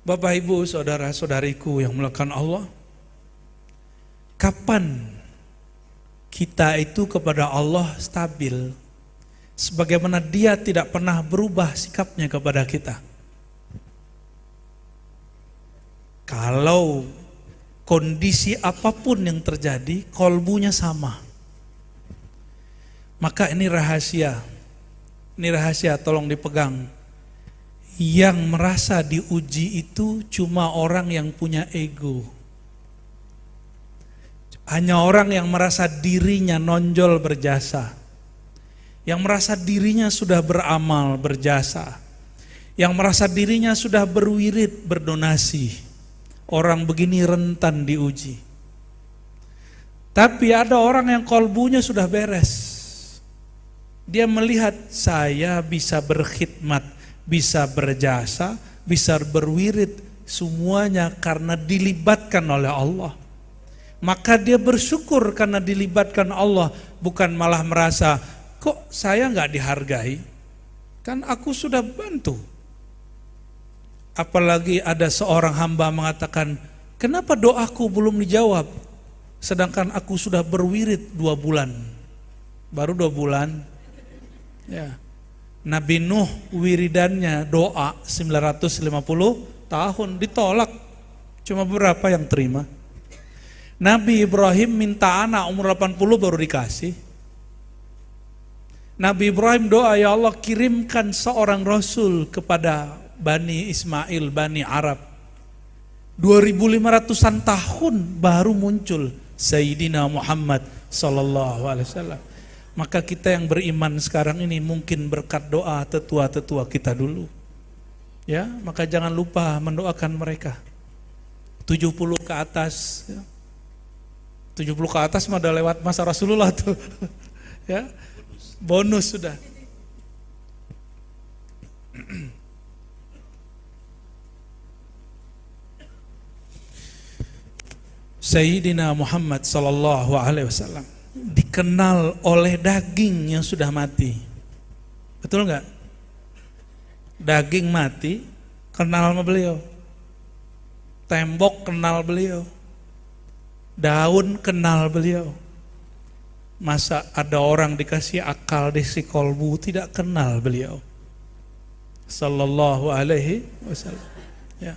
Bapak Ibu, saudara-saudariku yang melakukan Allah, kapan kita itu kepada Allah stabil, sebagaimana Dia tidak pernah berubah sikapnya kepada kita? Kalau kondisi apapun yang terjadi, kolbunya sama. Maka ini rahasia Ini rahasia, tolong dipegang. Yang merasa diuji itu cuma orang yang punya ego. Hanya orang yang merasa dirinya nonjol berjasa. Yang merasa dirinya sudah beramal berjasa. Yang merasa dirinya sudah berwirid berdonasi. Orang begini rentan diuji. Tapi ada orang yang kolbunya sudah beres. Dia melihat saya bisa berkhidmat, bisa berjasa, bisa berwirid, semuanya karena dilibatkan oleh Allah. Maka dia bersyukur karena dilibatkan Allah, bukan malah merasa, kok saya nggak dihargai? Kan aku sudah bantu. Apalagi ada seorang hamba mengatakan, kenapa doaku belum dijawab? Sedangkan aku sudah berwirid 2 bulan. Baru 2 bulan. Ya. Nabi Nuh wiridannya doa 950 tahun ditolak. Cuma beberapa yang terima. Nabi Ibrahim minta anak umur 80 baru dikasih. Nabi Ibrahim doa, ya Allah kirimkan seorang Rasul kepada Bani Ismail, Bani Arab. 2500-an tahun baru muncul Sayyidina Muhammad sallallahu alaihi wasallam. Maka kita yang beriman sekarang ini mungkin berkat doa tetua-tetua kita dulu. Ya, maka jangan lupa mendoakan mereka. 70 ke atas ya. 70 ke atas mah udah lewat masa Rasulullah tuh. Ya. Bonus sudah. Sayyidina Muhammad sallallahu alaihi wasallam dikenal oleh daging yang sudah mati. Betul enggak? Daging mati kenal sama beliau. Tembok kenal beliau. Daun kenal beliau. Masa ada orang dikasih akal disi kolbu tidak kenal beliau sallallahu alaihi wasallam. Ya.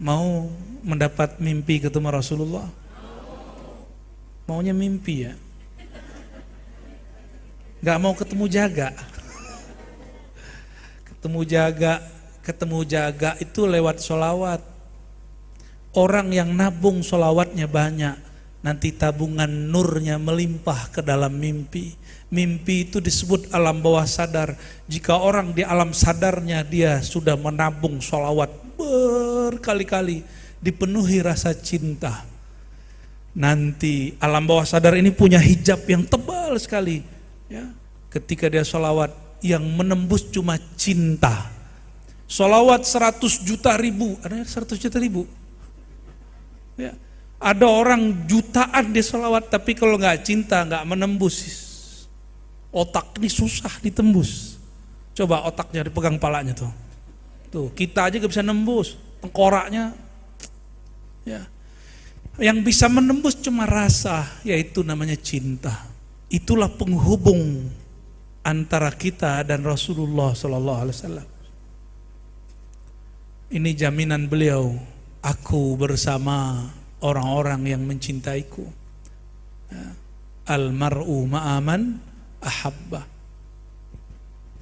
Mau mendapat mimpi ketemu Rasulullah? Maunya mimpi ya? Gak mau ketemu jaga. Ketemu jaga itu lewat sholawat. Orang yang nabung sholawatnya banyak, nanti tabungan nurnya melimpah ke dalam mimpi. Mimpi itu disebut alam bawah sadar. Jika orang di alam sadarnya dia sudah menabung sholawat berkali-kali, dipenuhi rasa cinta. Nanti alam bawah sadar ini punya hijab yang tebal sekali. Ya, ketika dia sholawat yang menembus cuma cinta. Sholawat 100 juta ribu, ada 100 juta ribu. Ya, ada orang jutaan dia sholawat, tapi kalau nggak cinta nggak menembus. Otak ini susah ditembus. Coba otaknya dipegang palanya tuh. Tuh kita aja nggak bisa nembus, tengkoraknya. Ya. Yang bisa menembus cuma rasa, yaitu namanya cinta. Itulah penghubung antara kita dan Rasulullah sallallahu alaihi wasallam. Ini jaminan beliau, aku bersama orang-orang yang mencintaiku. Al-mar'u ma'aman ahabba.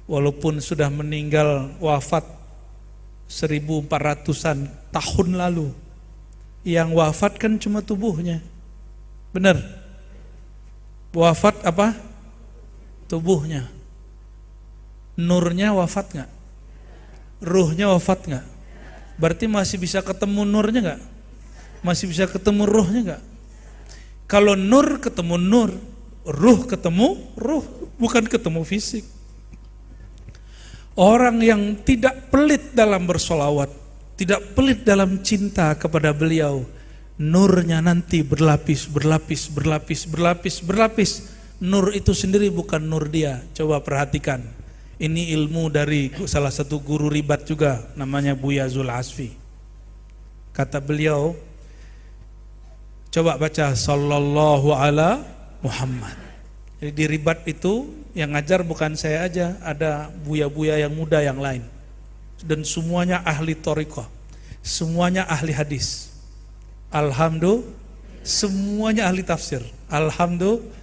Walaupun sudah meninggal wafat 1400-an tahun lalu, yang wafat kan cuma tubuhnya. Benar? Wafat apa? Tubuhnya. Nurnya wafat nggak? Ruhnya wafat nggak? Berarti masih bisa ketemu nurnya nggak? Masih bisa ketemu ruhnya nggak? Kalau nur ketemu nur, ruh ketemu ruh, bukan ketemu fisik. Orang yang tidak pelit dalam bersolawat, tidak pelit dalam cinta kepada beliau, nurnya nanti berlapis. Nur itu sendiri bukan nur dia. Coba perhatikan. Ini ilmu dari salah satu guru ribat juga, namanya Buya Zul Asfi. Kata beliau, coba baca sallallahu ala Muhammad. Jadi di ribat itu yang ngajar bukan saya aja, ada buya-buya yang muda yang lain. Dan semuanya ahli thariqah, semuanya ahli hadis. Alhamdulillah, semuanya ahli tafsir. Alhamdulillah.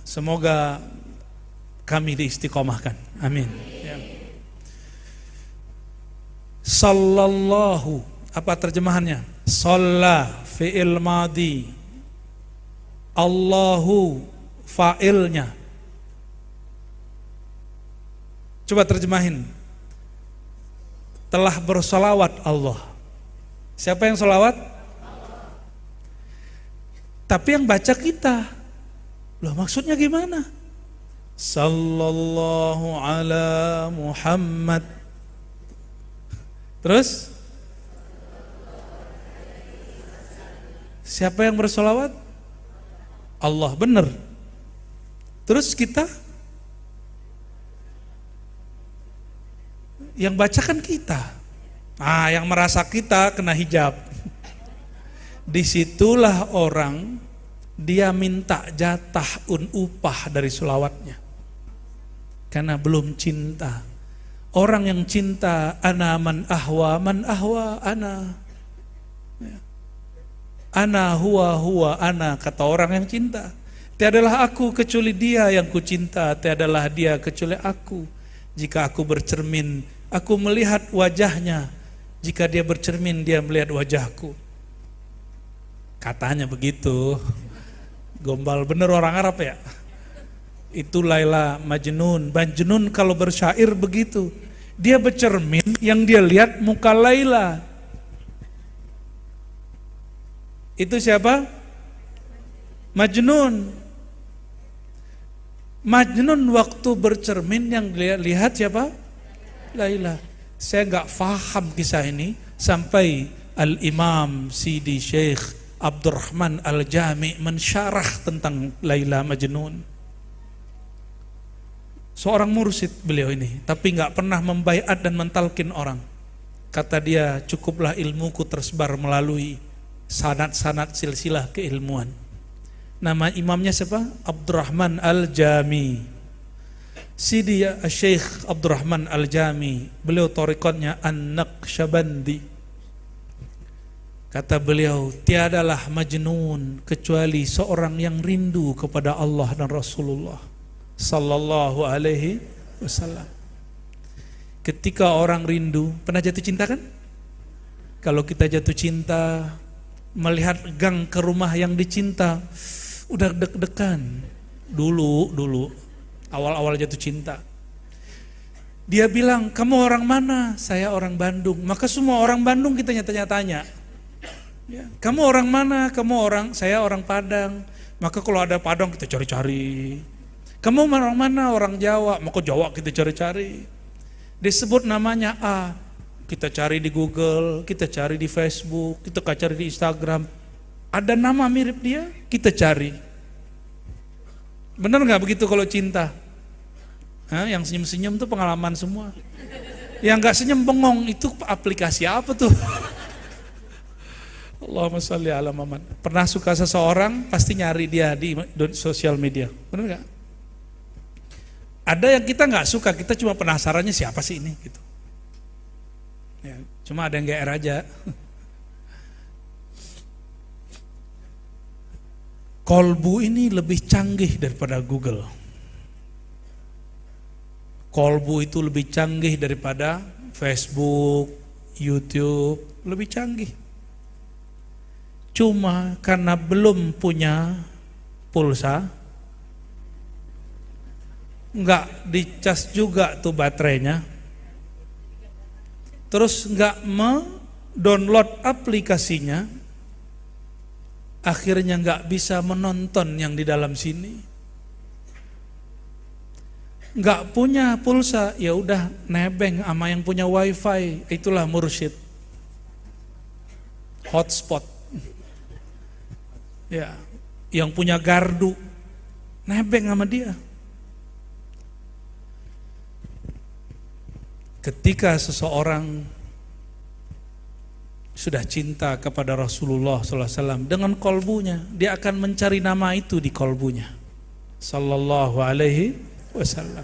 Semoga kami diistiqomahkan. Amin. Ya. Sallallahu, apa terjemahannya? Shalla fi'il madi, Allahu fa'ilnya. Coba terjemahin. Telah bersolawat Allah. Siapa yang solawat? Allah. Tapi yang baca kita. Loh, maksudnya gimana? Sallallahu ala Muhammad. Terus? Siapa yang bersolawat? Allah, benar. Terus kita? Yang baca kan kita. Yang merasa kita kena hijab. Disitulah orang dia minta jatah upah dari sholawatnya. Karena belum cinta. Orang yang cinta, ana man ahwa ana. Ana huwa ana, kata orang yang cinta. Tiadalah aku kecuali dia yang ku cinta, tiadalah dia kecuali aku. Jika aku bercermin, aku melihat wajahnya. Jika dia bercermin, dia melihat wajahku. Katanya begitu. Gombal bener orang Arab ya. Itu Laila Majnun. Majnun kalau bersyair begitu. Dia bercermin, yang dia lihat muka Laila. Itu siapa? Majnun. Majnun waktu bercermin yang lihat siapa? Laila. Saya nggak paham kisah ini sampai Al-Imam Sidi Syekh Abdurrahman Al-Jami mensyarah tentang Laila Majnun. Seorang mursyid beliau ini, tapi nggak pernah membaiat dan mentalkin orang. Kata dia, cukuplah ilmuku tersebar melalui sanad-sanad silsilah keilmuan. Nama imamnya siapa? Abdurrahman Al-Jami. Sidi Syekh Abdurrahman Al-Jami, beliau thariqatnya An-Naqsyabandi. Kata beliau, tiadalah majnun kecuali seorang yang rindu kepada Allah dan Rasulullah sallallahu alaihi wasallam. Ketika orang rindu, pernah jatuh cinta kan? Kalau kita jatuh cinta, melihat gang ke rumah yang dicinta, udah deg-degan. Dulu awal-awal jatuh cinta. Dia bilang, kamu orang mana? Saya orang Bandung. Maka semua orang Bandung kita tanya-tanya. Ya, kamu orang mana? Saya orang Padang. Maka kalau ada Padang kita cari-cari. Kamu orang mana? Orang Jawa. Maka Jawa kita cari-cari. Disebut namanya A. Kita cari di Google, kita cari di Facebook, kita cari di Instagram. Ada nama mirip dia, kita cari. Benar nggak begitu kalau cinta? Yang senyum-senyum itu pengalaman semua. Yang nggak senyum bengong itu aplikasi apa tuh? Allahumma sholli ala Muhammad. Pernah suka seseorang pasti nyari dia di sosial media, benar nggak? Ada yang kita nggak suka, kita cuma penasarannya siapa sih ini gitu. Ya, cuma ada yang GR aja. Kolbu ini lebih canggih daripada Google. Kolbu itu lebih canggih daripada Facebook, YouTube, lebih canggih. Cuma karena belum punya pulsa, nggak dicas juga tuh baterainya, terus nggak download aplikasinya, akhirnya nggak bisa menonton yang di dalam sini. Nggak punya pulsa, ya udah nebeng sama yang punya wifi, itulah mursyid. Hotspot, ya, yang punya gardu, nebeng sama dia. Ketika seseorang sudah cinta kepada Rasulullah SAW dengan kolbunya, dia akan mencari nama itu di kolbunya, Sallallahu Alaihi Wasallam.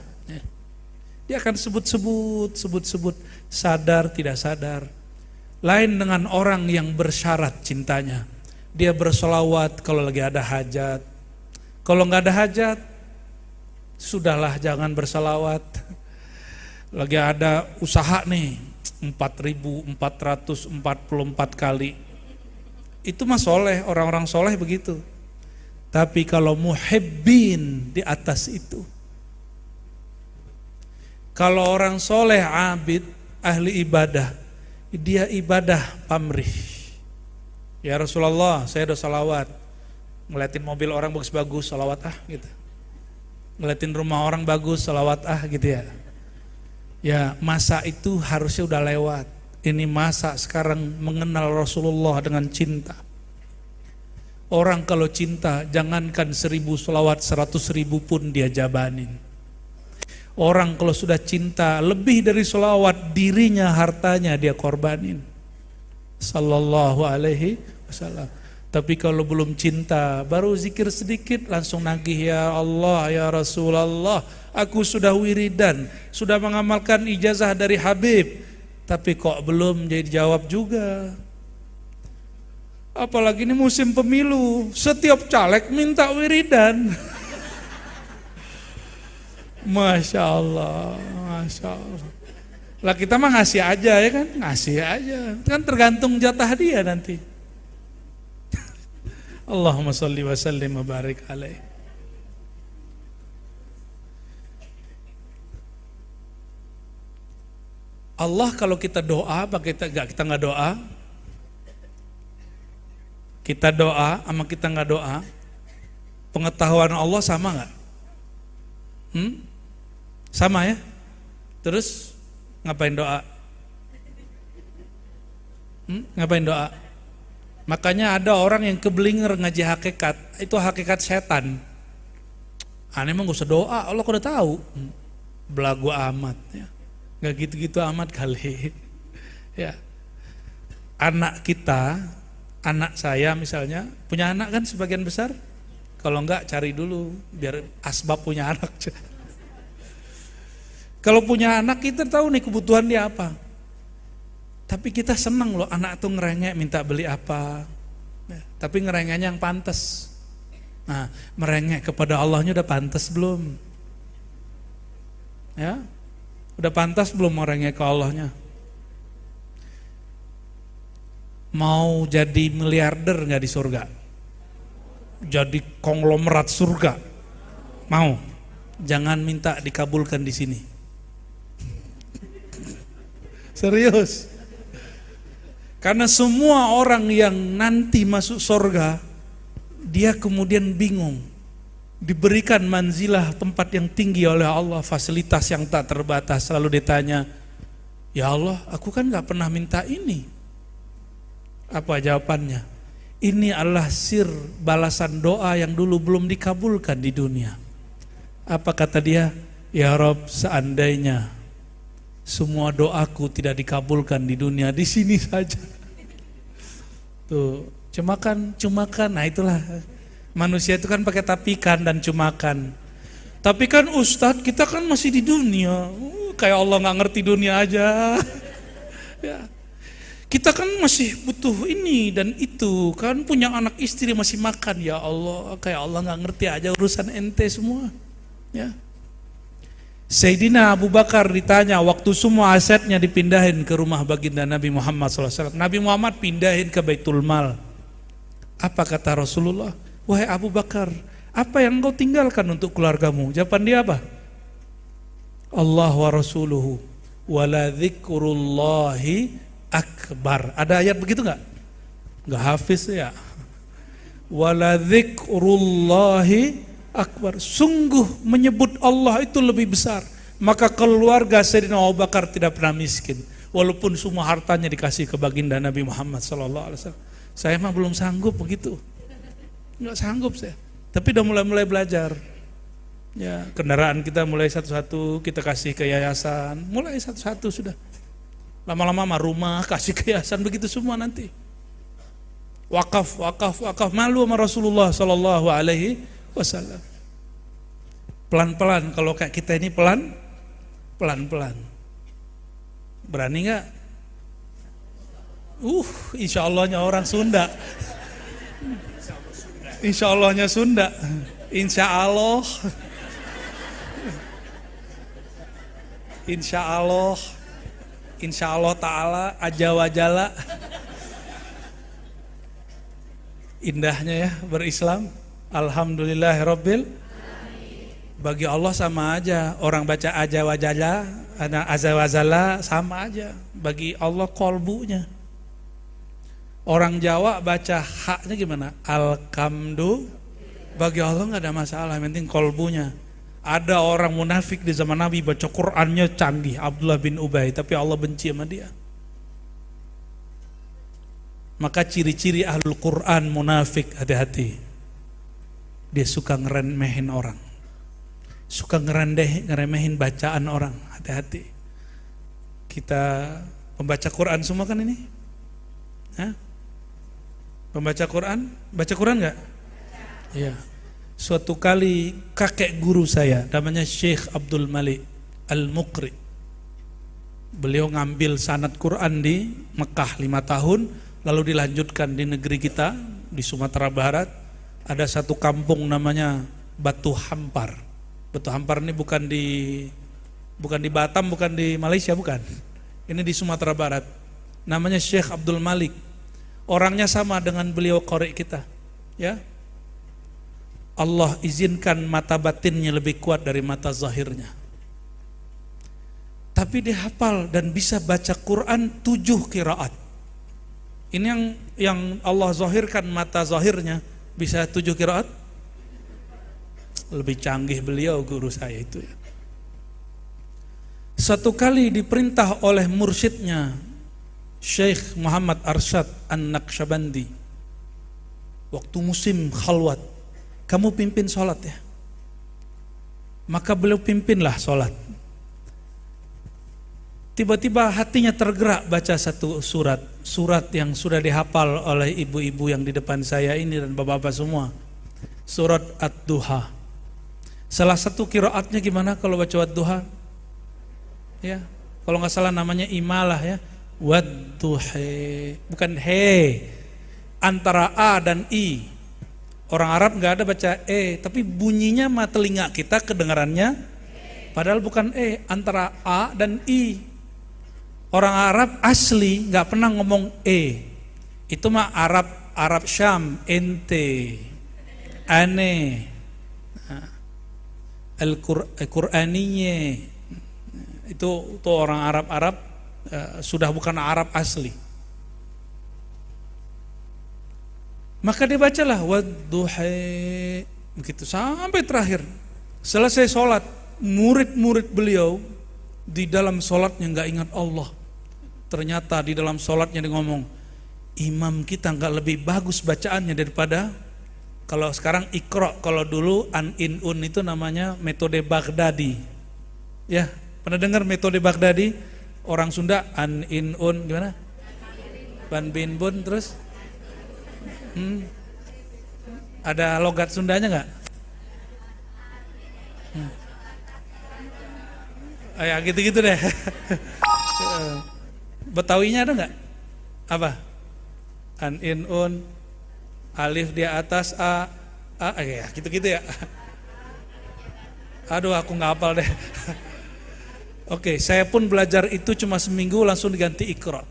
Dia akan sebut-sebut, sadar tidak sadar. Lain dengan orang yang bersyarat cintanya. Dia bersolawat kalau lagi ada hajat. Kalau nggak ada hajat, Sudahlah, jangan bersalawat. Lagi ada usaha nih 4.444 kali. Itu mah soleh, orang-orang soleh begitu. Tapi kalau muhibbin di atas itu. Kalau orang soleh, abid, ahli ibadah, dia ibadah pamrih. Ya Rasulullah, saya udah salawat. Ngeliatin mobil orang bagus-bagus, salawat gitu. Ngeliatin rumah orang bagus, salawat gitu ya. Ya, masa itu harusnya udah lewat. Ini masa sekarang mengenal Rasulullah dengan cinta. Orang kalau cinta, jangankan 1000 sholawat, 100.000 pun dia jabanin. Orang kalau sudah cinta, lebih dari sholawat, dirinya, hartanya dia korbanin. Sallallahu alaihi wasallam. Tapi kalau belum cinta, baru zikir sedikit, langsung nagih, ya Allah, ya Rasulullah, aku sudah wiridan, sudah mengamalkan ijazah dari Habib, tapi kok belum jadi jawab juga. Apalagi ini musim pemilu, setiap caleg minta wiridan. Masya Allah, Masya Allah. Lah kita mah ngasih aja ya kan, ngasih aja, kan tergantung jatah dia nanti. Allahumma sholli wa sallim wa barik alaih. Allah kalau kita doa, apa kita nggak doa? Kita doa sama kita nggak doa, pengetahuan Allah sama nggak? Sama ya? Terus ngapain doa? Ngapain doa? Makanya ada orang yang keblinger ngaji hakikat, itu hakikat setan. Aneh mah gak usah doa, Allah udah tahu. Belagu amat ya. Gak gitu-gitu amat kali. Ya. Anak kita, anak saya misalnya, punya anak kan sebagian besar? Kalau enggak cari dulu biar asbab punya anak. Kalau punya anak kita tahu nih kebutuhan dia apa. Tapi kita senang loh anak tuh ngerengek minta beli apa. Tapi ngerengeknya yang pantas. Nah, merengek kepada Allahnya udah pantas belum? Ya, udah pantas belum merengek ke Allahnya? Mau jadi miliarder nggak di surga? Jadi konglomerat surga? Mau? Jangan minta dikabulkan di sini. Serius. Karena semua orang yang nanti masuk surga, dia kemudian bingung. Diberikan manzilah, tempat yang tinggi oleh Allah, fasilitas yang tak terbatas. Lalu ditanya, ya Allah, aku kan gak pernah minta ini. Apa jawabannya? Ini adalah sir balasan doa yang dulu belum dikabulkan di dunia. Apa kata dia? Ya Rob, seandainya semua doaku tidak dikabulkan di dunia, di sini saja. Tuh, cumakan. Nah itulah manusia itu kan pakai tapikan dan cumakan. Tapi kan Ustadz, kita kan masih di dunia. Kayak Allah nggak ngerti dunia aja. Ya. Kita kan masih butuh ini dan itu, kan punya anak istri masih makan, ya Allah. Kayak Allah nggak ngerti aja urusan ente semua. Ya. Sayyidina Abu Bakar ditanya waktu semua asetnya dipindahin ke rumah baginda Nabi Muhammad SAW. Nabi Muhammad pindahin ke Baitul Mal. Apa kata Rasulullah? Wahai Abu Bakar, apa yang engkau tinggalkan untuk keluargamu? Jawaban dia apa? Allah wa Rasuluhu wala dzikrullahi akbar. Ada ayat begitu nggak? Nggak hafiz ya. Wala dzikrullahi akbar, sungguh menyebut Allah itu lebih besar. Maka keluarga Sayyidina Abu Bakar tidak pernah miskin, walaupun semua hartanya dikasih ke baginda Nabi Muhammad SAW. Saya mah belum sanggup begitu, nggak sanggup saya. Tapi udah mulai belajar. Ya, kendaraan kita mulai satu-satu kita kasih ke yayasan, mulai satu-satu sudah. Lama-lama rumah kasih ke yayasan, begitu semua nanti. Wakaf, malu sama Rasulullah SAW. Pelan-pelan, kalau kayak kita ini pelan-pelan. Berani nggak? Insya Allahnya orang Sunda. Insya Allahnya Sunda. Insya Allah. Insya Allah Ta'ala aja wajala. Indahnya ya berislam. Alhamdulillahirabbil. Bagi Allah sama aja. Orang baca aja wajala, ada azawazala sama aja. Bagi Allah kolbunya. Orang Jawa baca haknya gimana? Alkamdu. Bagi Allah nggak ada masalah, yang penting kolbunya. Ada orang munafik di zaman Nabi baca Qur'annya canggih, Abdullah bin Ubay, tapi Allah benci sama dia. Maka ciri-ciri ahlul Qur'an munafik, hati-hati. Dia suka ngeremehin orang, suka ngeremehin bacaan orang, hati-hati. Kita pembaca Qur'an semua kan ini? Hah? Pembaca Quran? Baca Quran nggak? Iya. Suatu kali kakek guru saya, namanya Syekh Abdul Malik Al-Muqri. Beliau ngambil sanad Quran di Mekah 5 tahun, lalu dilanjutkan di negeri kita, di Sumatera Barat. Ada satu kampung namanya Batu Hampar. Batu Hampar ini bukan di Batam, bukan di Malaysia, bukan. Ini di Sumatera Barat. Namanya Syekh Abdul Malik. Orangnya sama dengan beliau qori kita, ya. Allah izinkan mata batinnya lebih kuat dari mata zahirnya. Tapi dia hafal dan bisa baca Quran 7 qiraat. Ini yang Allah zahirkan mata zahirnya bisa 7 qiraat. Lebih canggih beliau guru saya itu ya. Satu kali diperintah oleh mursyidnya Syekh Muhammad Arsyad An-Naqsyabandi, waktu musim khalwat, kamu pimpin sholat ya. Maka beliau pimpinlah sholat. Tiba-tiba hatinya tergerak baca satu surat yang sudah dihafal oleh ibu-ibu yang di depan saya ini dan bapak-bapak semua. Surat Ad-Duha. Salah satu qiraatnya gimana kalau baca Ad-Duha? Ya, kalau nggak salah namanya imalah ya. Wadduhe, bukan he, antara a dan i. Orang Arab nggak ada baca tapi bunyinya mah telinga kita kedengarannya, padahal bukan antara a dan i. Orang Arab asli nggak pernah ngomong itu mah Arab Syam, ente, ane, Al-Qur'aniyye, itu orang Arab. Sudah bukan Arab asli. Maka dia bacalah wadduha begitu sampai terakhir. Selesai sholat, murid-murid beliau di dalam sholatnya nggak ingat Allah. Ternyata di dalam sholatnya dia ngomong, imam kita nggak lebih bagus bacaannya daripada kalau sekarang Iqra. Kalau dulu an-in-un itu namanya metode Baghdadi. Ya, pernah dengar metode Baghdadi? Orang Sunda an-in-un gimana? Ban bin bun terus ada logat Sundanya nggak? Ya gitu-gitu deh. Betawinya ada nggak? Apa? An-in-un, alif di atas a ya gitu-gitu ya. Aduh aku nggak hafal deh. Oke, saya pun belajar itu cuma seminggu langsung diganti Iqra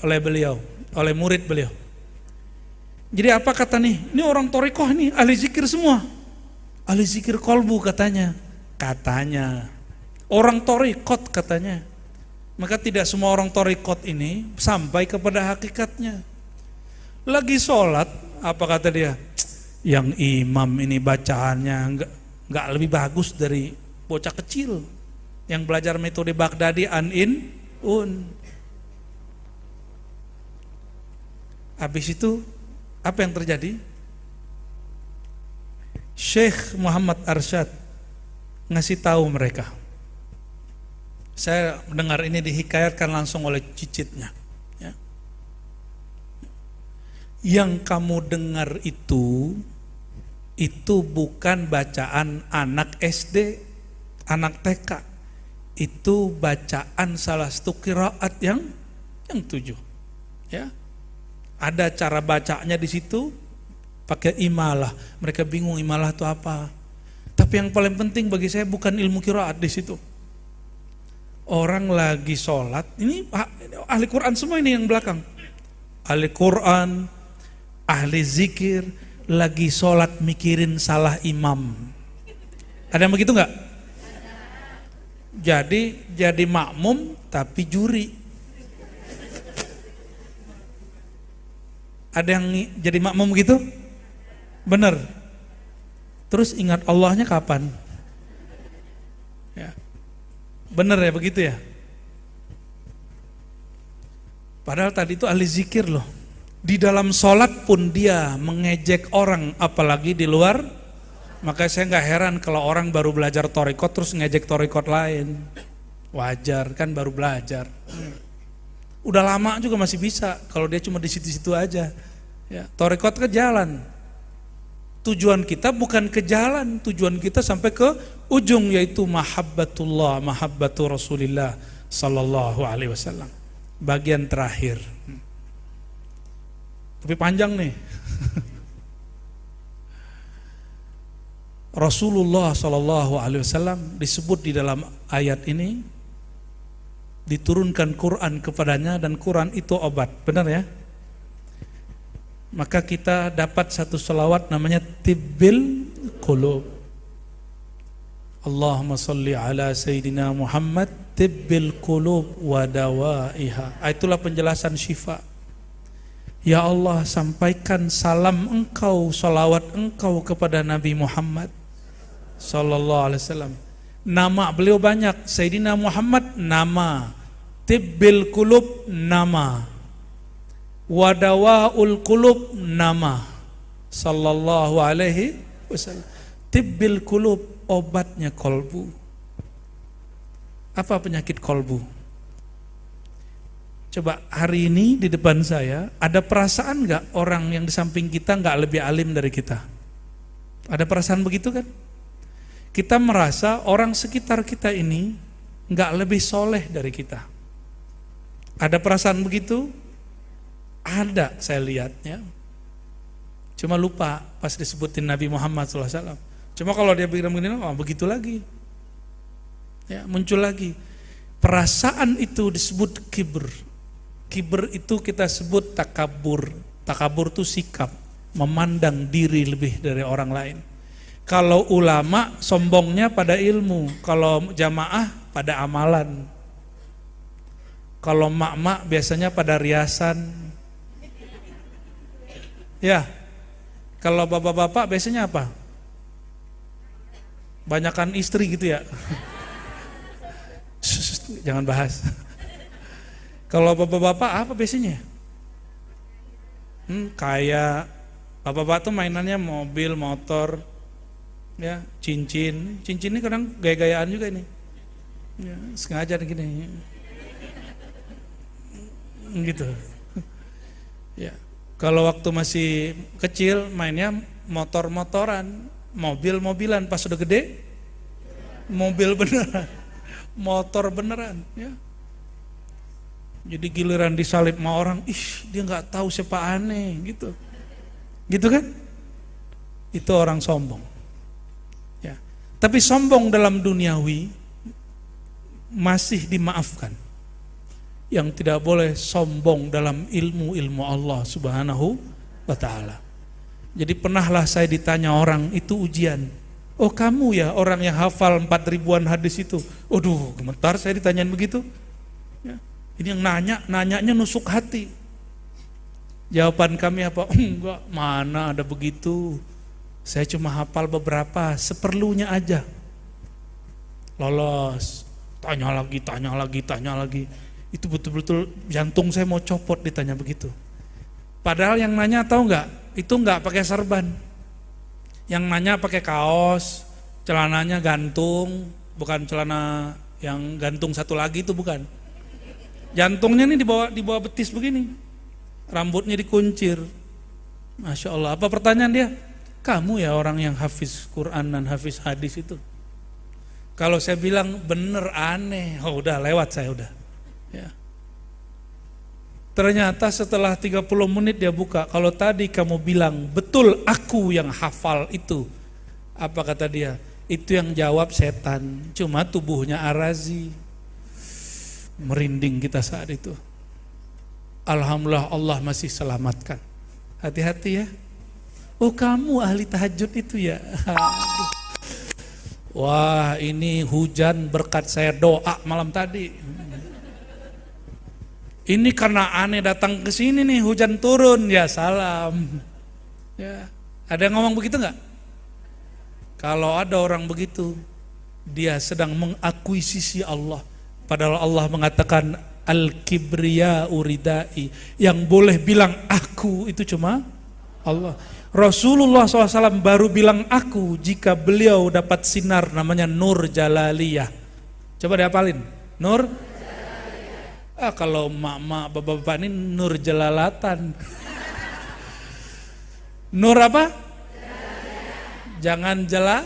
oleh beliau, oleh murid beliau. Jadi apa kata nih? Ini orang Thariqah nih, ahli zikir semua. Ahli zikir kolbu katanya. Katanya. Orang Thariqat katanya. Maka tidak semua orang Thariqat ini sampai kepada hakikatnya. Lagi sholat, apa kata dia? Yang imam ini bacaannya enggak lebih bagus dari bocah kecil yang belajar metode Baghdadi an-in-un. Habis itu apa yang terjadi? Syekh Muhammad Arsyad ngasih tahu mereka. Saya mendengar ini dihikayatkan langsung oleh cicitnya. Ya. Yang kamu dengar itu bukan bacaan anak SD, anak TK. Itu bacaan salah satu qiraat yang 7. Ya. Ada cara bacanya di situ pakai imalah. Mereka bingung imalah itu apa. Tapi yang paling penting bagi saya bukan ilmu qiraat di situ. Orang lagi sholat, ini ahli Quran semua ini yang belakang. Ahli Quran, ahli zikir, lagi sholat mikirin salah imam. Ada yang begitu nggak? Jadi makmum tapi juri. Ada yang jadi makmum gitu? Bener. Terus ingat Allahnya kapan? Ya. Bener ya begitu ya? Padahal tadi itu ahli zikir loh. Di dalam sholat pun dia mengejek orang, apalagi di luar. Maka saya nggak heran kalau orang baru belajar thorikot terus ngejek thorikot lain. Wajar kan baru belajar. Udah lama juga masih bisa kalau dia cuma di situ-situ aja. Ya, thorikot ke jalan. Tujuan kita bukan ke jalan, tujuan kita sampai ke ujung yaitu mahabbatullah, mahabbatur Rasulillah sallallahu alaihi wasallam. Bagian terakhir. Tapi panjang nih. Rasulullah sallallahu alaihi wasallam disebut di dalam ayat ini diturunkan Quran kepadanya dan Quran itu obat, benar ya? Maka kita dapat satu selawat namanya Tibbil Qulub. Allahumma salli ala Sayyidina Muhammad Tibbil Qulub wa dawaiha. Itulah penjelasan syifa. Ya Allah, sampaikan salam engkau, salawat engkau kepada Nabi Muhammad sallallahu alaihi wasallam. Nama beliau banyak. Sayyidina Muhammad nama, Tibbil Qulub nama, Wadawaul Qulub nama, sallallahu alaihi wasallam. Tibbil Qulub, obatnya kolbu. Apa penyakit kolbu? Coba hari ini di depan saya ada perasaan nggak orang yang di samping kita nggak lebih alim dari kita? Ada perasaan begitu kan? Kita merasa orang sekitar kita ini nggak lebih soleh dari kita. Ada perasaan begitu? Ada, saya lihat ya. Cuma lupa pas disebutin Nabi Muhammad SAW. Cuma kalau dia bilang begini, oh begitu lagi. Ya, muncul lagi. Perasaan itu disebut kibr. Kibr itu kita sebut takabur. Takabur itu sikap, memandang diri lebih dari orang lain. Kalau ulama sombongnya pada ilmu, kalau jamaah pada amalan. Kalau mak-mak biasanya pada riasan. Ya, kalau bapak-bapak biasanya apa? Banyakan istri gitu ya. Jangan bahas. Kalau bapak-bapak apa biasanya? Kayak bapak-bapak tuh mainannya mobil, motor, ya, cincin. Cincin ini kadang gaya-gayaan juga ini. Ya, sengaja gini. Gitu. Ya. Kalau waktu masih kecil mainnya motor-motoran, mobil-mobilan, pas udah gede mobil beneran, motor beneran ya. Jadi giliran disalip sama orang, dia nggak tahu siapa aneh gitu. Gitu kan? Itu orang sombong. Ya. Tapi sombong dalam duniawi masih dimaafkan. Yang tidak boleh sombong dalam ilmu-ilmu Allah Subhanahu wa ta'ala. Jadi pernahlah saya ditanya orang, itu ujian. Oh kamu ya orang yang hafal 4.000-an hadis itu. Aduh gemetar saya ditanyain begitu. Ya. Ini yang nanyanya nusuk hati. Jawaban kami apa? Enggak, mana ada begitu. Saya cuma hafal beberapa, seperlunya aja. Lolos, tanya lagi. Itu betul-betul jantung saya mau copot ditanya begitu. Padahal yang nanya tahu nggak? Itu nggak pakai serban. Yang nanya pakai kaos, celananya gantung, bukan celana yang gantung satu lagi itu bukan. Jantungnya nih di bawah betis begini, rambutnya dikuncir. Masya Allah. Apa pertanyaan dia? Kamu ya orang yang hafiz Quran dan hafiz hadis itu. Kalau saya bilang bener aneh, oh udah lewat saya udah. Ya. Ternyata setelah 30 menit dia buka, kalau tadi kamu bilang betul aku yang hafal itu, apa kata dia? Itu yang jawab setan, cuma tubuhnya Arazi. Merinding kita saat itu. Alhamdulillah Allah masih selamatkan. Hati-hati ya. Oh kamu ahli tahajud itu ya. Aduh. Wah ini hujan berkat saya doa malam tadi. Ini karena aneh datang ke sini nih hujan turun ya salam. Ya. Ada yang ngomong begitu nggak? Kalau ada orang begitu, dia sedang mengakuisisi Allah. Padahal Allah mengatakan al-kibriya uridai, yang boleh bilang aku itu cuma Allah. Rasulullah SAW baru bilang aku jika beliau dapat sinar namanya Nur Jalaliyah. Coba dihafalin, Nur Jalaliyah. Kalau mak-mak bapak-bapak ini Nur Jalalatan. Nur apa? Jangan jala.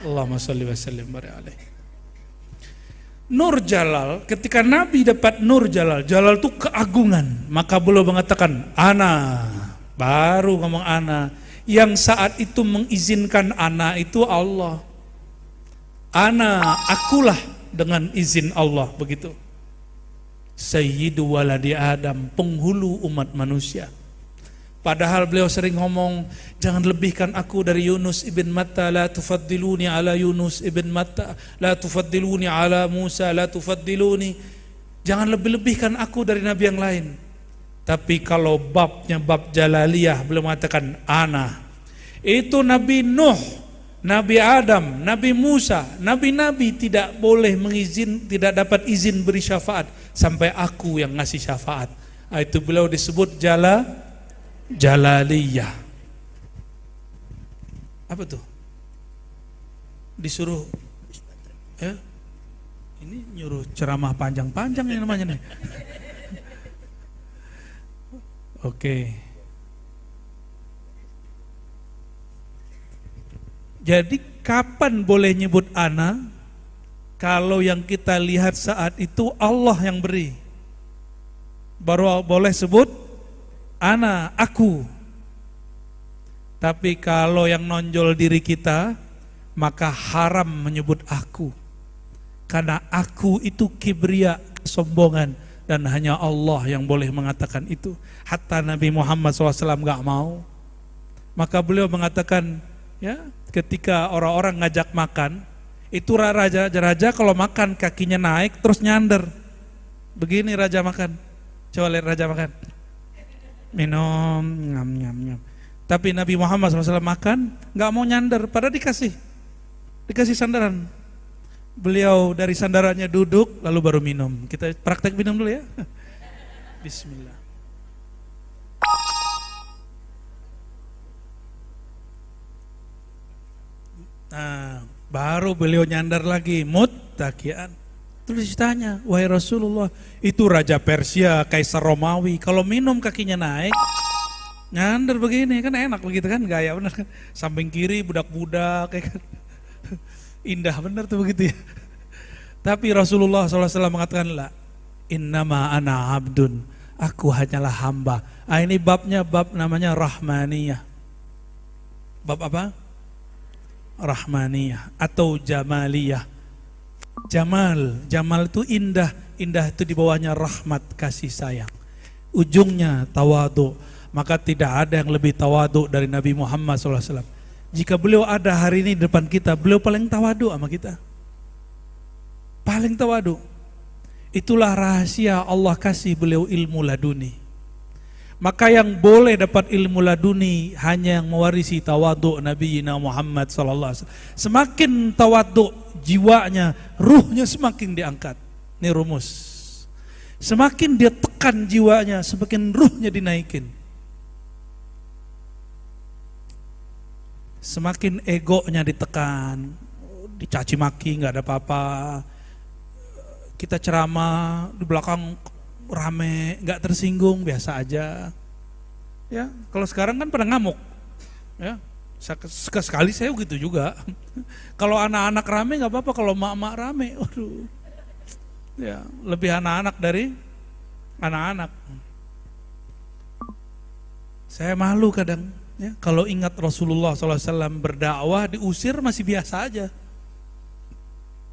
Allahumma sholli wa sallim barik alaihi. Nur Jalal, ketika Nabi dapat Nur Jalal, Jalal itu keagungan, maka beliau mengatakan ana, baru ngomong ana. Yang saat itu mengizinkan ana itu Allah. Ana, akulah dengan izin Allah, begitu. Sayyidu waladi Adam, penghulu umat manusia. Padahal beliau sering ngomong, jangan lebihkan aku dari Yunus ibn Matta, la tufaddiluni ala Yunus ibn Matta, la tufaddiluni ala Musa, la tufaddiluni. Jangan lebih-lebihkan aku dari nabi yang lain. Tapi kalau babnya bab Jalaliyah, beliau mengatakan ana. Itu Nabi Nuh, Nabi Adam, Nabi Musa, nabi-nabi tidak boleh tidak dapat izin beri syafaat sampai aku yang ngasih syafaat. Itu beliau disebut Jalaliyah. Apa tuh? Disuruh ya? Ini nyuruh ceramah panjang-panjang ini namanya nih. Oke. Jadi kapan boleh nyebut ana? Kalau yang kita lihat saat itu Allah yang beri. Baru boleh sebut ana, aku. Tapi kalau yang nonjol diri kita, maka haram menyebut aku. Karena aku itu kibria, kesombongan, dan hanya Allah yang boleh mengatakan itu. Hatta Nabi Muhammad SAW gak mau. Maka beliau mengatakan, ya, ketika orang-orang ngajak makan, itu raja kalau makan kakinya naik terus nyander. Begini raja makan. Coba lihat raja makan. Minum, ngam. Tapi Nabi Muhammad SAW makan, nggak mau nyandar, padahal dikasih sandaran. Beliau dari sandarannya duduk, lalu baru minum. Kita praktek minum dulu ya. Bismillah. Nah, baru beliau nyandar lagi, muttaqian. Terus ditanya, wahai Rasulullah, itu Raja Persia, Kaisar Romawi, kalau minum kakinya naik, nyandar begini, kan enak begitu kan, gaya bener kan, samping kiri budak-budak, kayak kan. Indah bener tuh begitu ya. Tapi Rasulullah SAW mengatakan, la, innama ana abdun, aku hanyalah hamba. Ini babnya bab namanya Rahmaniyah. Bab apa? Rahmaniyah atau Jamaliyah. Jamal itu indah itu di bawahnya rahmat, kasih sayang. Ujungnya tawadu, maka tidak ada yang lebih tawadu dari Nabi Muhammad SAW. Jika beliau ada hari ini di depan kita, beliau paling tawadu sama kita. Paling tawadu. Itulah rahasia Allah kasih beliau ilmu laduni. Maka yang boleh dapat ilmu laduni hanya yang mewarisi tawaduk Nabi Muhammad SAW. Semakin tawaduk jiwanya, ruhnya semakin diangkat. Ini rumus. Semakin dia tekan jiwanya, semakin ruhnya dinaikin. Semakin egonya ditekan, dicaci maki, nggak ada apa-apa. Kita ceramah di belakang rame, nggak tersinggung, biasa aja. Ya, kalau sekarang kan pada ngamuk. Ya, sekali saya gitu juga. Kalau anak-anak rame nggak apa-apa, kalau mak-mak rame, waduh. Ya, lebih anak-anak dari anak-anak. Saya malu kadang. Ya, kalau ingat Rasulullah SAW berdakwah diusir masih biasa aja.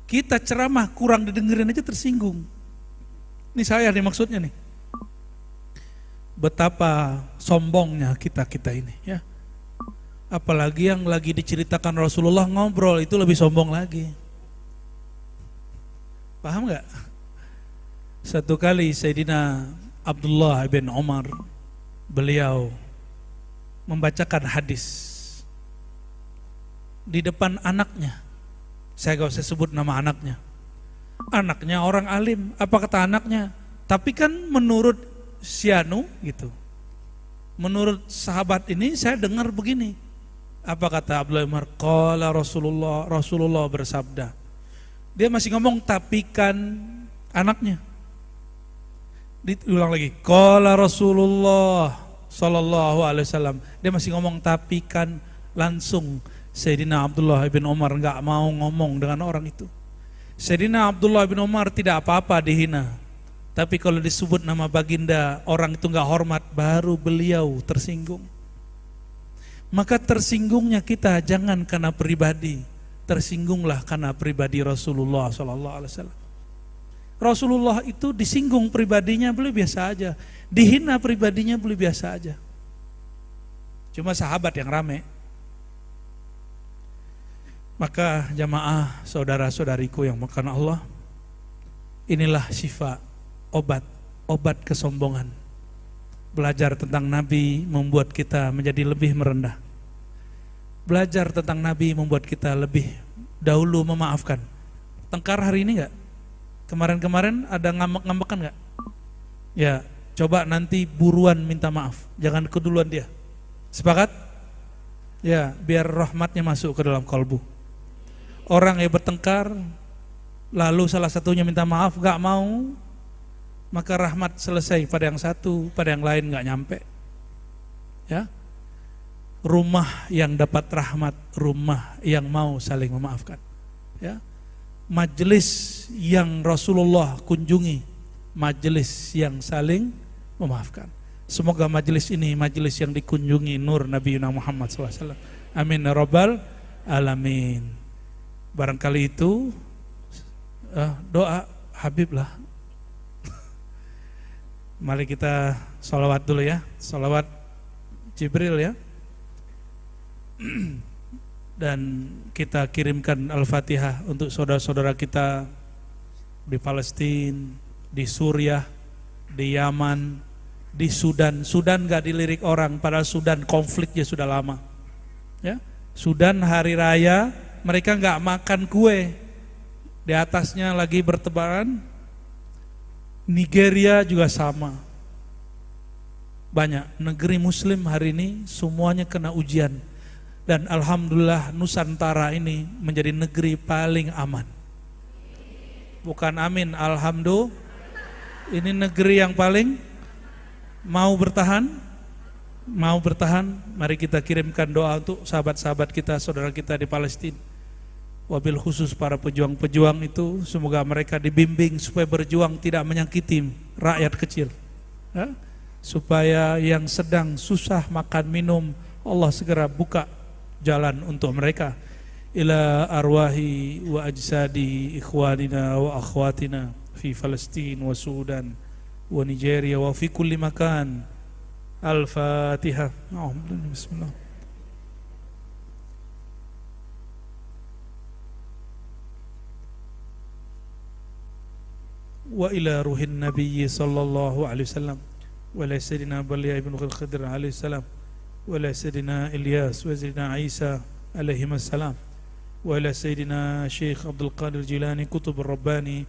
Kita ceramah kurang didengerin aja tersinggung. Ini saya nih maksudnya nih. Betapa sombongnya kita ini ya. Apalagi yang lagi diceritakan Rasulullah ngobrol itu lebih sombong lagi. Paham nggak? Satu kali Sayyidina Abdullah bin Umar, beliau membacakan hadis di depan anaknya. Saya gak usah sebut nama anaknya. Anaknya orang alim. Apa kata anaknya? Tapi kan menurut Syanu gitu. Menurut sahabat ini saya dengar begini. Apa kata Abdullah bin Umar? Qala Rasulullah bersabda. Dia masih ngomong tapi kan anaknya. Diulang lagi. Qala Rasulullah sallallahu alaihi wasallam. Dia masih ngomong tapi kan, langsung Sayyidina Abdullah bin Umar enggak mau ngomong dengan orang itu. Sayyidina Abdullah bin Umar tidak apa-apa dihina. Tapi kalau disebut nama baginda, orang itu enggak hormat, baru beliau tersinggung. Maka tersinggungnya kita jangan karena pribadi, tersinggunglah karena pribadi Rasulullah sallallahu alaihi wasallam. Rasulullah itu disinggung pribadinya boleh biasa aja, dihina pribadinya boleh biasa aja. Cuma sahabat yang rame. Maka jamaah saudara-saudariku yang makan Allah, inilah syifa, obat kesombongan. Belajar tentang Nabi membuat kita menjadi lebih merendah. Belajar tentang Nabi membuat kita lebih dahulu memaafkan. Tengkar hari ini enggak? Kemarin-kemarin ada ngambek-ngambekan enggak? Ya, coba nanti buruan minta maaf, jangan keduluan dia. Sepakat? Ya, biar rahmatnya masuk ke dalam kalbu. Orang yang bertengkar, lalu salah satunya minta maaf, gak mau, maka rahmat selesai pada yang satu, pada yang lain gak nyampe. Ya, rumah yang dapat rahmat, rumah yang mau saling memaafkan. Ya, majelis yang Rasulullah kunjungi, majelis yang saling memaafkan. Semoga majelis ini majelis yang dikunjungi nur Nabi Muhammad SAW. Amin ya rabbal alamin. Barangkali itu doa Habib lah. Mari kita sholawat dulu ya, sholawat Jibril ya. Dan kita kirimkan Al-Fatihah untuk saudara-saudara kita di Palestina, di Suriah, di Yaman, di Sudan. Sudan gak dilirik orang, padahal Sudan konfliknya sudah lama. Ya, Sudan hari raya mereka gak makan kue, di atasnya lagi bertebaran. Nigeria juga sama. Banyak negeri Muslim hari ini semuanya kena ujian. Dan alhamdulillah Nusantara ini menjadi negeri paling aman. Bukan amin, alhamdulillah. Ini negeri yang paling mau bertahan. Mau bertahan, mari kita kirimkan doa untuk sahabat-sahabat kita, saudara kita di Palestina. Wabil khusus para pejuang-pejuang itu, semoga mereka dibimbing supaya berjuang tidak menyakiti rakyat kecil. Ya? Supaya yang sedang susah makan minum, Allah segera buka jalan untuk mereka. Ila arwahi wa ajsadi ikhwanina wa akhwatina fi Palestina wa Sudan wa Nigeria wa fi kulli makan. Al-Fatihah. Bismillah. Wa ila ruhin nabiyyi sallallahu alaihi wasallam wa ila sayyidina Baliya ibn Khidr alaihi salam wa ila sayyidina Ilyas wa sayyidina Isa alaihi salam wa ila sayyidina Syekh Abdul Qadir Jilani Kutub Rabbani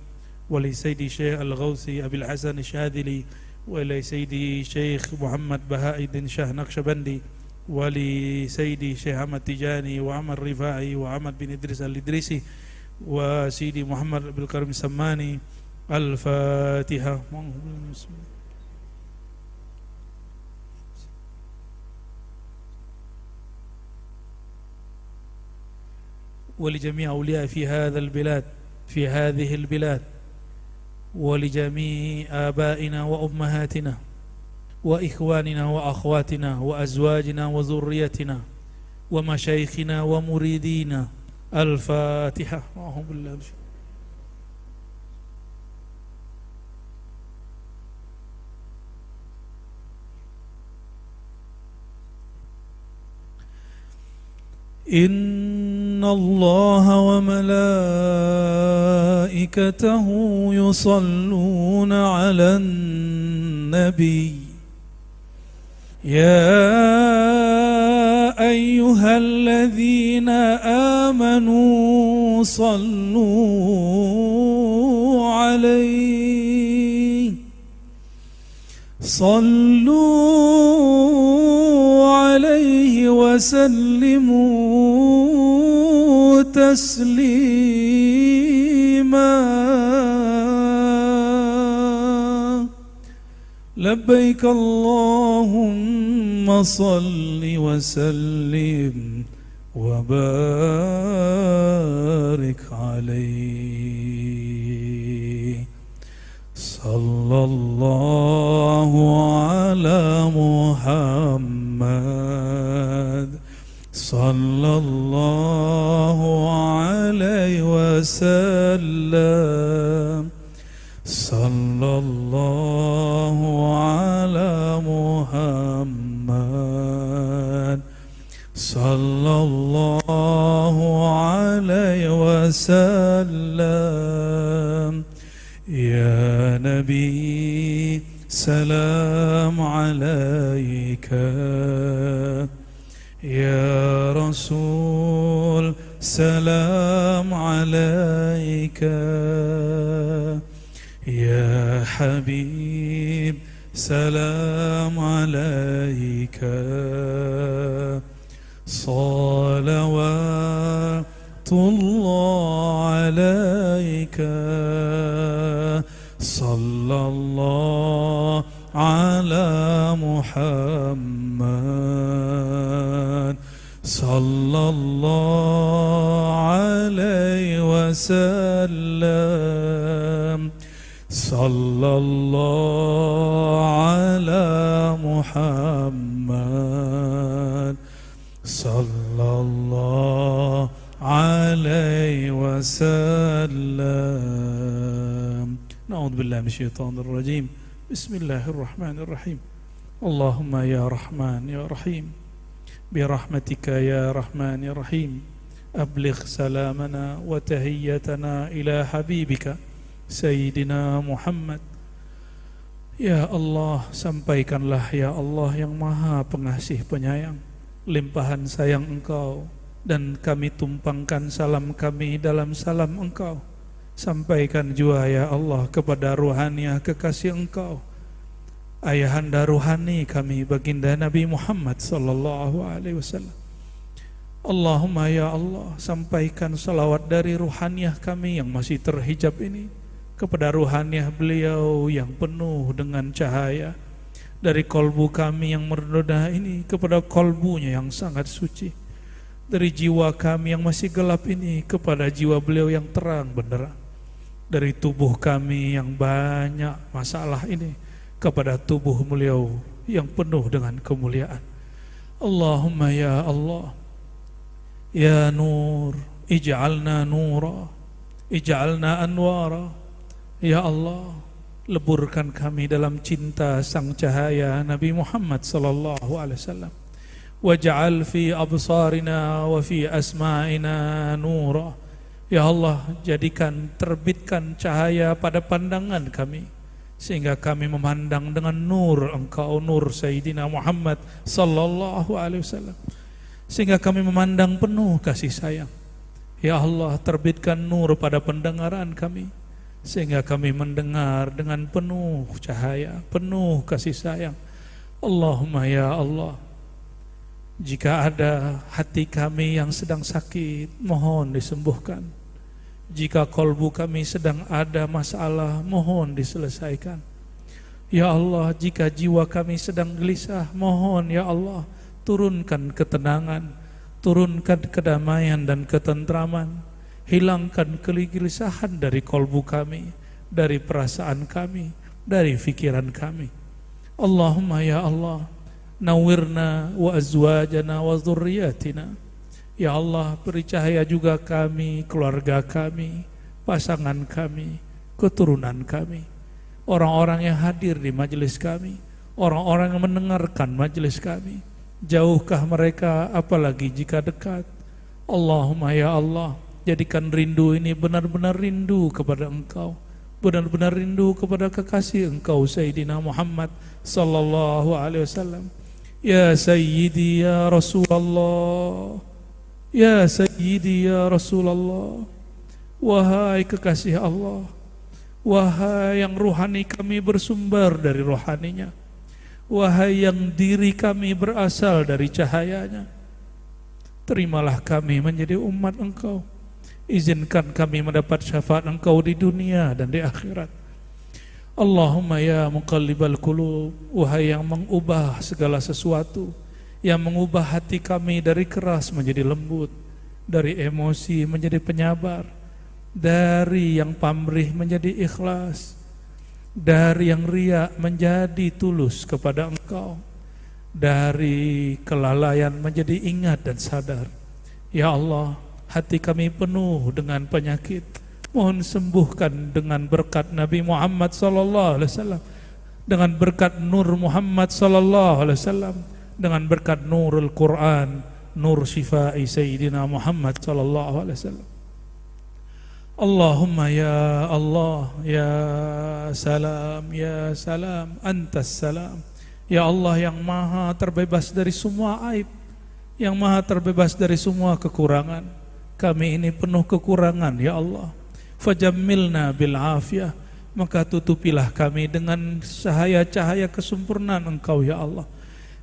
wa li sayyidi Syekh Al-Ghawthi Abil Hasan Syadili wa ila sayyidi Syekh Muhammad Bahauddin Shah Naqsyabandi wa li sayyidi Syekh Ahmad Tijani wa Amar Rifai wa Ahmad bin Idris Al-Idrisi wa sayyidi Muhammad Abdul Karim Sammani. Al-Fatihah. ولجميع أولياء في هذا البلاد في هذه البلاد ولجميع آبائنا وأمهاتنا وإخواننا وأخواتنا وأزواجنا وذريتنا ومشايخنا ومريدينا. الفاتحة. إن الله وملائكته يصلون على النبي يا أيها الذين آمنوا صلوا عليه وسلموا تسليما لبيك اللهم صل وسلم وبارك عليه صلى الله على محمد صلى الله عليه وسلم صلى الله على محمد صلى الله عليه وسلم يا نبي سلام عليك يا رسول سلام عليك يا حبيب سلام عليك صلوات الله عليك صلى الله على محمد صلى الله عليه وسلم صلى الله على محمد صلى الله عليه وسلم نعوذ بالله من الشيطان الرجيم بسم الله الرحمن الرحيم اللهم يا رحمن يا رحيم برحمتك يا رحمن يا رحيم أبلغ سلامنا وتهيتنا إلى حبيبك سيدنا محمد. Ya Allah, sampaikanlah ya Allah yang maha pengasih penyayang limpahan sayang Engkau, dan kami tumpangkan salam kami dalam salam Engkau. Sampaikan juga ya Allah kepada ruhaniah kekasih Engkau, ayahanda ruhani kami baginda Nabi Muhammad sallallahu alaihi wasallam. Allahumma ya Allah, sampaikan salawat dari ruhaniah kami yang masih terhijab ini kepada ruhaniah beliau yang penuh dengan cahaya, dari kolbu kami yang mernoda ini kepada kolbunya yang sangat suci, dari jiwa kami yang masih gelap ini kepada jiwa beliau yang terang benderang, dari tubuh kami yang banyak masalah ini kepada tubuh beliau yang penuh dengan kemuliaan. Allahumma ya Allah, ya Nur, ij'alna nura, ij'alna anwara. Ya Allah, leburkan kami dalam cinta sang cahaya Nabi Muhammad sallallahu alaihi wasallam. Waj'al fi absarina wa fi asma'ina nura. Ya Allah, jadikan terbitkan cahaya pada pandangan kami sehingga kami memandang dengan nur Engkau, nur Sayyidina Muhammad sallallahu alaihi wasallam, sehingga kami memandang penuh kasih sayang. Ya Allah, terbitkan nur pada pendengaran kami sehingga kami mendengar dengan penuh cahaya, penuh kasih sayang. Allahumma ya Allah, jika ada hati kami yang sedang sakit, mohon disembuhkan. Jika kolbu kami sedang ada masalah, mohon diselesaikan. Ya Allah, jika jiwa kami sedang gelisah, mohon ya Allah, turunkan ketenangan, turunkan kedamaian dan ketentraman. Hilangkan kegelisahan dari kolbu kami, dari perasaan kami, dari fikiran kami. Allahumma ya Allah, nawirna wa azwajana wa dzurriyyatina. Ya Allah, beri cahaya juga kami, keluarga kami, pasangan kami, keturunan kami, orang-orang yang hadir di majelis kami, orang-orang yang mendengarkan majelis kami. Jauhkah mereka, apalagi jika dekat. Allahumma ya Allah, jadikan rindu ini benar-benar rindu kepada Engkau, benar-benar rindu kepada kekasih Engkau Sayyidina Muhammad sallallahu alaihi wasallam. Ya Sayyidi ya Rasulullah, ya Sayyidi ya Rasulullah, wahai kekasih Allah, wahai yang rohani kami bersumber dari rohaninya, wahai yang diri kami berasal dari cahayanya, terimalah kami menjadi umat Engkau. Izinkan kami mendapat syafaat Engkau di dunia dan di akhirat. Allahumma ya muqallibal qulub, wahai yang mengubah segala sesuatu, yang mengubah hati kami dari keras menjadi lembut, dari emosi menjadi penyabar, dari yang pamrih menjadi ikhlas, dari yang riya menjadi tulus kepada Engkau, dari kelalaian menjadi ingat dan sadar. Ya Allah, hati kami penuh dengan penyakit, mohon sembuhkan dengan berkat Nabi Muhammad sallallahu alaihi wasallam, dengan berkat nur Muhammad sallallahu alaihi wasallam, dengan berkat nurul Quran, nur syifai Sayyidina Muhammad sallallahu alaihi wasallam. Allahumma ya Allah, ya salam, antas salam. Ya Allah yang maha terbebas dari semua aib, yang maha terbebas dari semua kekurangan. Kami ini penuh kekurangan ya Allah. Fajammilna bil afiyah, maka tutupilah kami dengan cahaya-cahaya kesempurnaan Engkau ya Allah.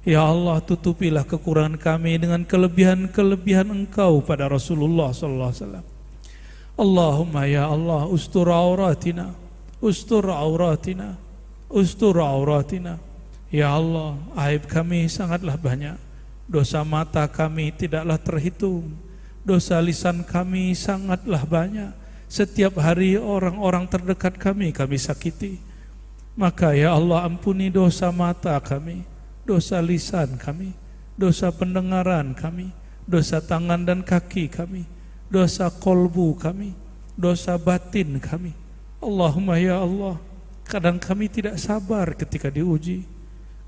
Ya Allah, tutupilah kekurangan kami dengan kelebihan-kelebihan Engkau pada Rasulullah sallallahu alaihi wasallam. Allahumma ya Allah, ustur auratina, ustur auratina, ustur auratina. Ya Allah, aib kami sangatlah banyak, dosa mata kami tidaklah terhitung, dosa lisan kami sangatlah banyak. Setiap hari orang-orang terdekat kami sakiti. Maka ya Allah, ampuni dosa mata kami, dosa lisan kami, dosa pendengaran kami, dosa tangan dan kaki kami, dosa kolbu kami, dosa batin kami. Allahumma ya Allah, kadang kami tidak sabar ketika diuji,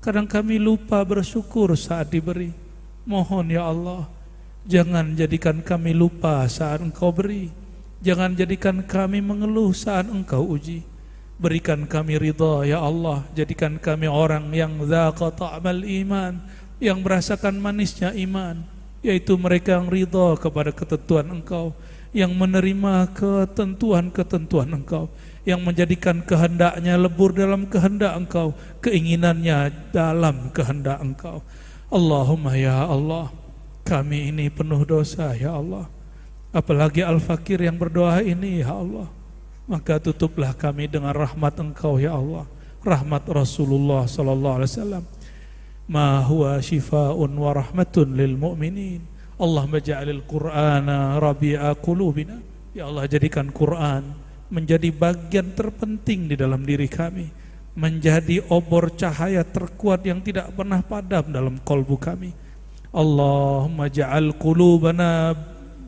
kadang kami lupa bersyukur saat diberi. Mohon ya Allah, jangan jadikan kami lupa saat Engkau beri, jangan jadikan kami mengeluh saat Engkau uji. Berikan kami ridha ya Allah, jadikan kami orang yang dzaqa ta'mal iman, yang merasakan manisnya iman, yaitu mereka yang ridha kepada ketentuan Engkau, yang menerima ketentuan-ketentuan Engkau, yang menjadikan kehendaknya lebur dalam kehendak Engkau, keinginannya dalam kehendak Engkau. Allahumma ya Allah, kami ini penuh dosa ya Allah, apalagi al-fakir yang berdoa ini ya Allah. Maka tutuplah kami dengan rahmat Engkau ya Allah, rahmat Rasulullah sallallahu alaihi wasallam. Ma huwa shifaa'un wa rahmatun lil mu'minin. Allahumma ja'alil Qur'ana rabi'a qulubina. Ya Allah, jadikan Quran menjadi bagian terpenting di dalam diri kami, menjadi obor cahaya terkuat yang tidak pernah padam dalam kalbu kami. Allahumma ja'al qulubana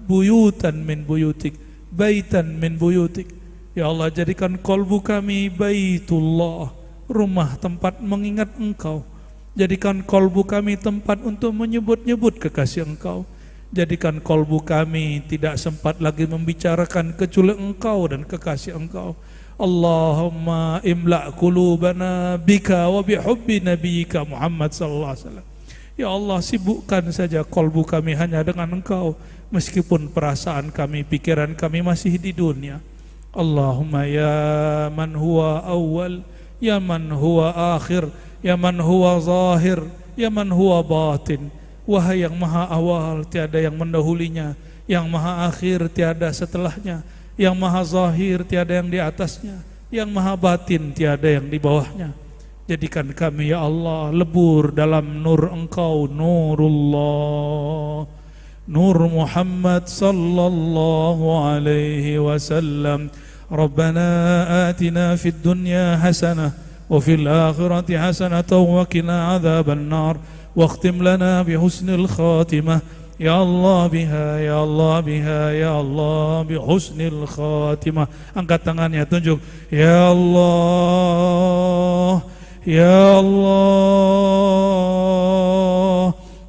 buyutan min buyutik, baitan min buyutik. Ya Allah, jadikan kalbu kami baitullah, rumah tempat mengingat Engkau. Jadikan kalbu kami tempat untuk menyebut-nyebut kekasih Engkau. Jadikan kalbu kami tidak sempat lagi membicarakan kecuali Engkau dan kekasih Engkau. Allahumma imla' qulubana bika wa bihubbi nabiyyika Muhammad sallallahu alaihi wasallam. Ya Allah, sibukkan saja kalbu kami hanya dengan Engkau, meskipun perasaan kami, pikiran kami masih di dunia. Allahumma ya man huwa awal, ya man huwa akhir, ya man huwa zahir, ya man huwa batin. Wahai yang maha awal, tiada yang mendahulinya, yang maha akhir, tiada setelahnya, yang maha zahir, tiada yang di atasnya, yang maha batin, tiada yang di bawahnya. Jadikan kami ya Allah lebur dalam nur Engkau, nurullah, nur Muhammad sallallahu alaihi wasallam. Rabbana atina fid dunya hasanah wa fil akhirati hasanah wa qina adzaban nar. واختم لنا بحسن الخاتمة يا الله بها يا الله بها يا الله بحسن الخاتمة. Angkat tangannya, tunjuk ya Allah, ya Allah,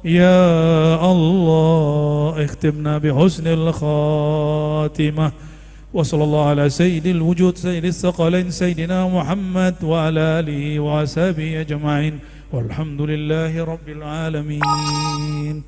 يا الله اختمنا بحسن الخاتمة. وصلى الله على سيد الوجود سيد الثقلين سيدنا محمد وعلى آله وصحبه أجمعين والحمد لله رب العالمين.